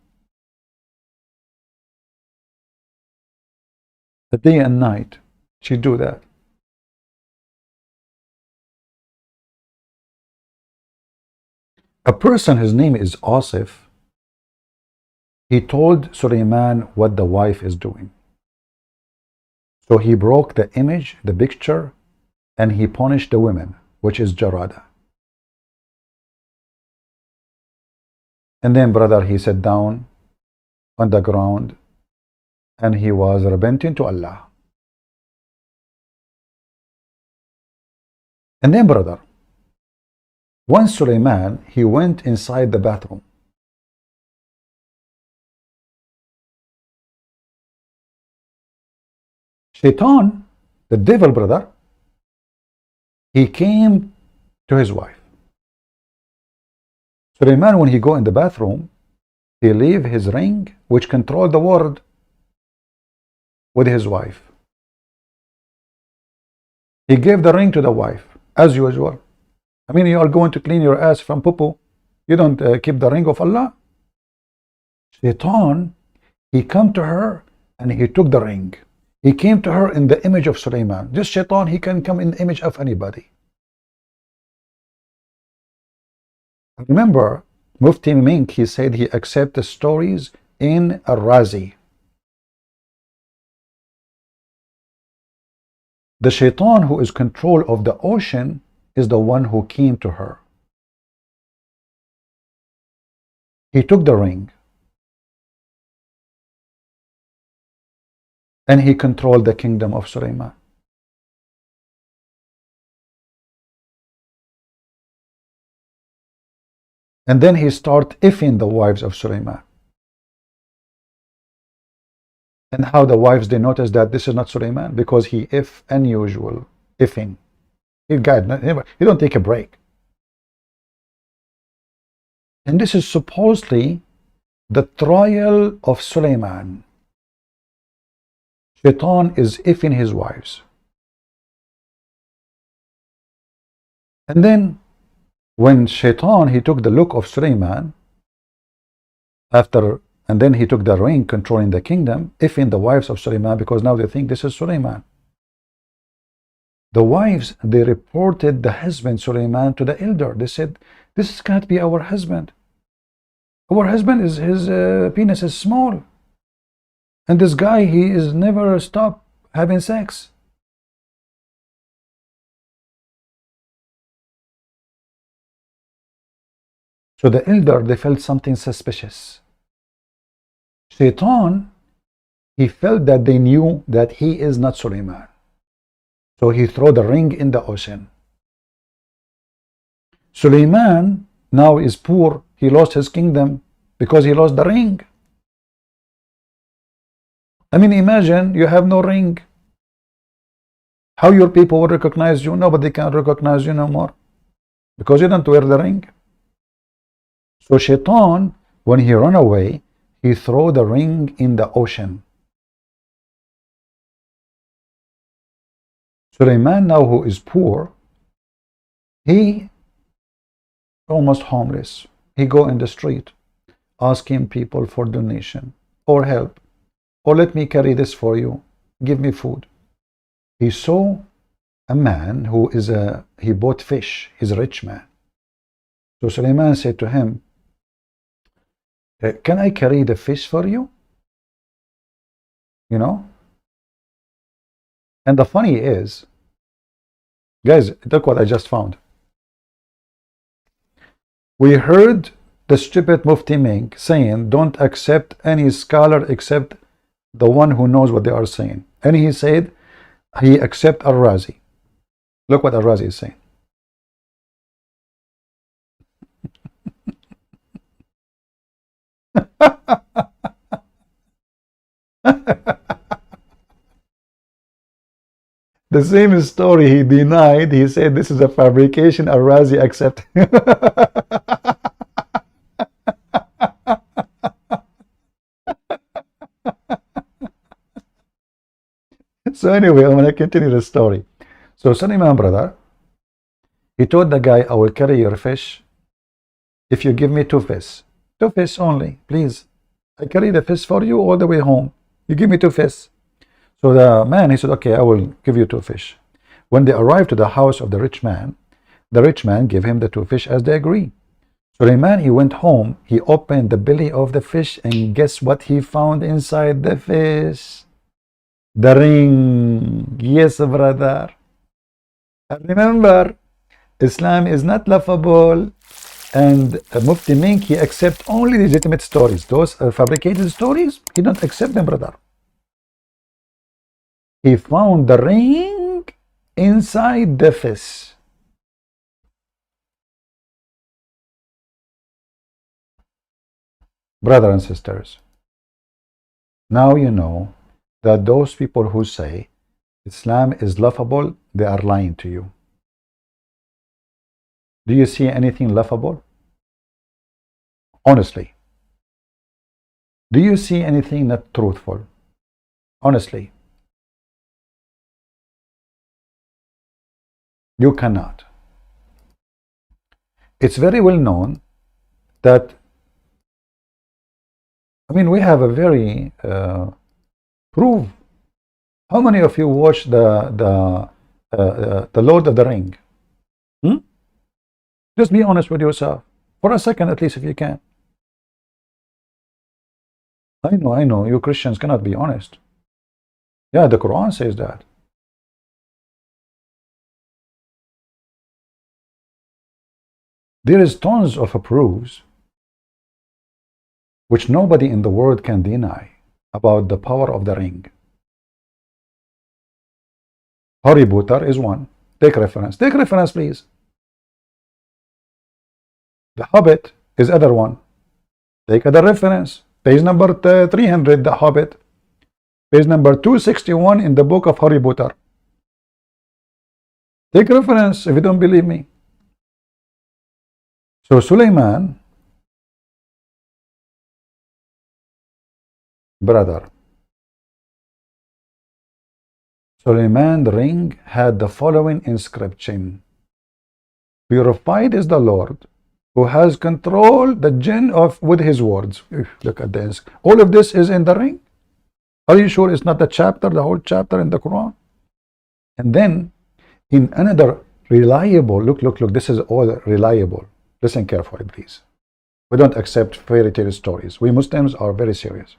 The day and night, she'd do that. A person, his name is Asif, he told Suleiman what the wife is doing. So he broke the image, the picture, and he punished the women, which is Jarada. And then, brother, he sat down on the ground and he was repenting to Allah. And then, brother, once Suleiman, he went inside the bathroom. Shaitan, the devil, brother, he came to his wife. Suleiman, when he go in the bathroom, he leave his ring, which controlled the world, with his wife. He gave the ring to the wife, as usual. I mean, you are going to clean your ass from poo-poo. You don't keep the ring of Allah. Shaitan, he come to her and he took the ring. He came to her in the image of Suleiman. This Shaitan, he can come in the image of anybody. Remember, Mufti Mink, he said he accepts the stories in Al-Razi. The Shaitan who is control of the ocean is the one who came to her. He took the ring and he controlled the kingdom of Suleiman. And then he started effing the wives of Suleiman. And how the wives, they noticed that this is not Suleiman, because he if unusual effing. He don't take a break. And this is supposedly the trial of Suleiman. Shaitan is effing his wives. And then when Shaitan, he took the look of Suleiman after, and then he took the ring controlling the kingdom, effing the wives of Suleiman, because now they think this is Suleiman. The wives, they reported the husband Suleiman to the elder. They said, this can't be our husband. Our husband is, his penis is small. And this guy, he is never stopped having sex. So the elder, they felt something suspicious. Shaitan, he felt that they knew that he is not Suleiman. So he threw the ring in the ocean. Suleiman now is poor. He lost his kingdom because he lost the ring. I mean, imagine you have no ring. How your people will recognize you? Nobody can recognize you no more because you don't wear the ring. So Shaitan, when he ran away, he threw the ring in the ocean. Suleiman, now who is poor, he almost homeless. He go in the street asking people for donation or help, or let me carry this for you, give me food. He saw a man who is he bought fish. He's a rich man. So Suleiman said to him, can I carry the fish for you? You know? And the funny is, guys, look what I just found. We heard the stupid Mufti Mink saying, don't accept any scholar except the one who knows what they are saying. And he said, he accept Al-Razi. Look what Al-Razi is saying. The same story he denied. He said this is a fabrication. Al-Razi accept. So anyway, I'm going to continue the story. So Suleiman, brother, he told the guy, I will carry your fish if you give me 2 fish. 2 fish only, please. I carry the fish for you all the way home. You give me 2 fish. So the man, he said, okay, I will give you 2 fish. When they arrived to the house of the rich man gave him the 2 fish as they agreed. Suleiman, he went home, he opened the belly of the fish, and guess what he found inside the fish? The ring. Yes, brother. And remember, Islam is not laughable, and Mufti Mink, he accepts only legitimate stories. Those fabricated stories, he don't accept them, brother. He found the ring inside the fish. Brothers and sisters, now you know that those people who say Islam is laughable, they are lying to you. Do you see anything laughable? Honestly. Do you see anything not truthful? Honestly. You cannot. It's very well known that, I mean, we have a very proof. How many of you watch the Lord of the Ring? Just be honest with yourself for a second, at least, if you can. I know, you Christians cannot be honest. Yeah, the Quran says that. There is tons of proofs which nobody in the world can deny about the power of the ring. Harry Potter is one. Take reference. Take reference, please. The Hobbit is other one. Take other reference. Page number 300, The Hobbit. Page number 261 in the book of Harry Potter. Take reference if you don't believe me. So Sulaiman, brother, Sulaiman the ring had the following inscription: purified is the Lord who has controlled the jinn of with his words. Look at this. All of this is in the ring. Are you sure it's not the chapter, the whole chapter in the Quran? And then in another reliable, look, this is all reliable. Listen carefully, please. We don't accept fairy tale stories. We Muslims are very serious.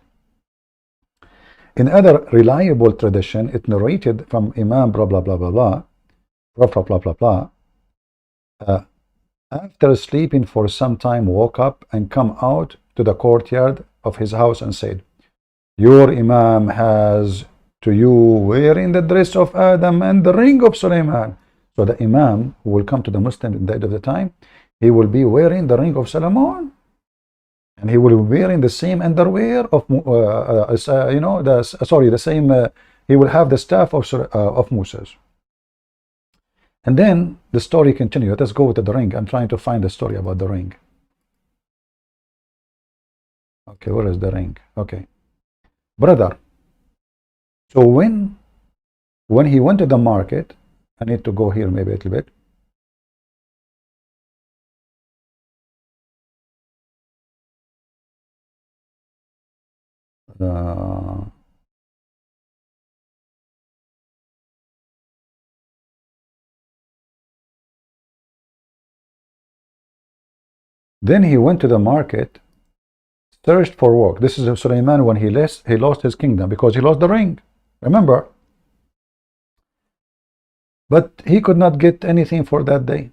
In other reliable tradition, it narrated from Imam blah blah blah blah blah, Prophet blah blah blah. After sleeping for some time, woke up and come out to the courtyard of his house and said, "Your Imam has to you wearing the dress of Adam and the ring of Sulaiman." So the Imam who will come to the Muslim at the end of the time, he will be wearing the ring of Solomon, and he will be wearing the same underwear of the same. He will have the staff of Moses. And then the story continues. Let us go to the ring. I'm trying to find the story about the ring. Okay, where is the ring? Okay, brother. So when he went to the market, I need to go here maybe a little bit. Then he went to the market, searched for work. This is Sulaiman when he lost his kingdom because he lost the ring. Remember? But he could not get anything for that day.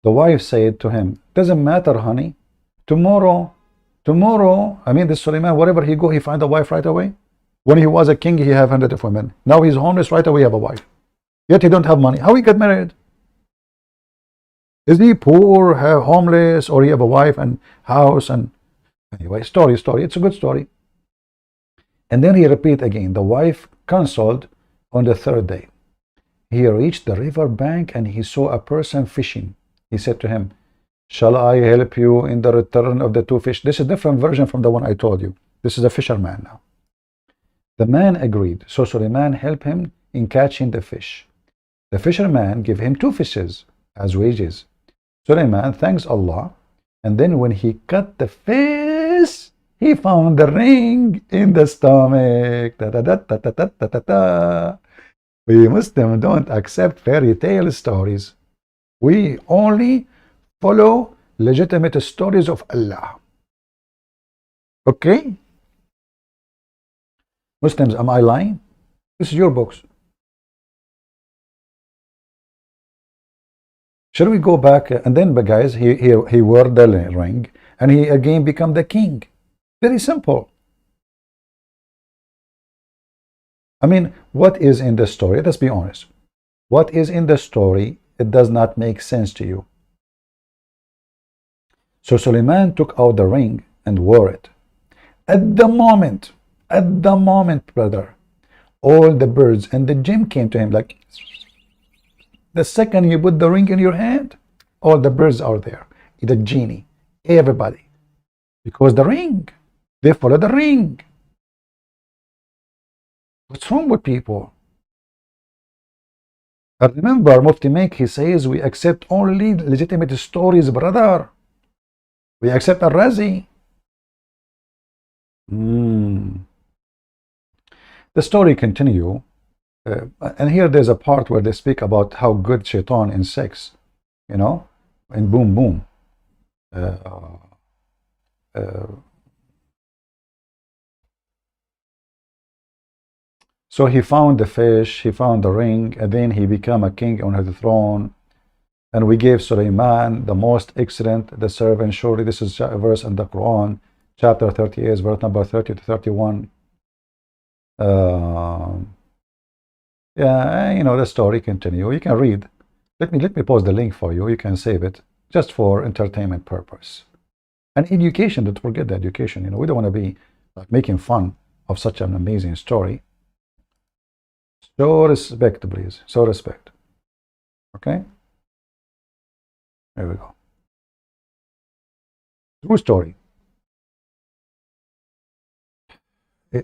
The wife said to him, "Doesn't matter, honey. Tomorrow, I mean, this Sulaiman, wherever he go, he find a wife right away. When he was a king, he have hundreds of women. Now he's homeless, right away have a wife. Yet he don't have money. How he get married? Is he poor, homeless, or he have a wife and house?" And anyway, story. It's a good story. And then he repeat again. The wife consoled on the third day. He reached the river bank and he saw a person fishing. He said to him, "Shall I help you in the return of the two fish?" This is a different version from the one I told you. This is a fisherman now. The man agreed. So Suleiman helped him in catching the fish. The fisherman gave him 2 fishes as wages. Suleiman thanks Allah, and then when he cut the fish, he found the ring in the stomach. We Muslims don't accept fairy tale stories. We only follow legitimate stories of Allah. Okay? Muslims, am I lying? This is your books. Shall we go back? And then, guys, he wore the ring, and he again become the king. Very simple. I mean, what is in the story? Let's be honest. What is in the story? It does not make sense to you. So Suleiman took out the ring and wore it. At the moment, brother, all the birds and the jinn came to him like, the second you put the ring in your hand, all the birds are there, the genie, everybody, because the ring, they follow the ring. What's wrong with people? I remember Mufti Mek, he says we accept only legitimate stories, brother. We accept Al-Razi. The story continue. And here there's a part where they speak about how good Shitton in sex, you know, and boom, boom. So he found the fish, he found the ring, and then he became a king on the throne. And we gave Suleiman the most excellent, the servant. Surely this is a verse in the Quran, chapter 38, verse number 30 to 31. Yeah, you know, the story continue. You can read. Let me post the link for you. You can save it just for entertainment purpose. And education, don't forget the education. You know, we don't want to be like making fun of such an amazing story. So respect, please. So respect. Okay? There we go. True story.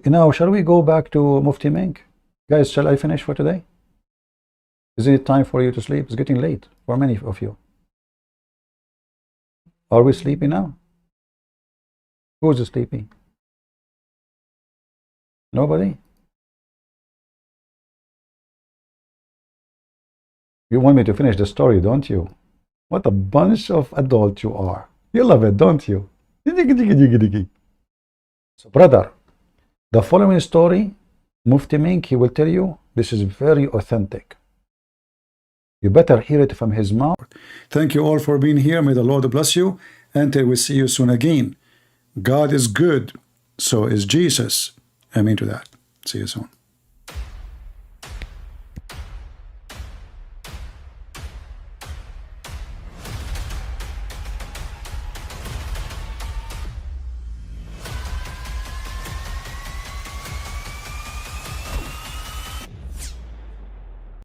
Now, shall we go back to Mufti Mink? Guys, shall I finish for today? Isn't it time for you to sleep? It's getting late for many of you. Are we sleepy now? Who's sleepy? Nobody? You want me to finish the story, don't you? What a bunch of adults you are. You love it, don't you? So, brother, the following story, Mufti Mink, he will tell you, this is very authentic. You better hear it from his mouth. Thank you all for being here. May the Lord bless you. Until we see you soon again. God is good. So is Jesus. Amen to that. See you soon.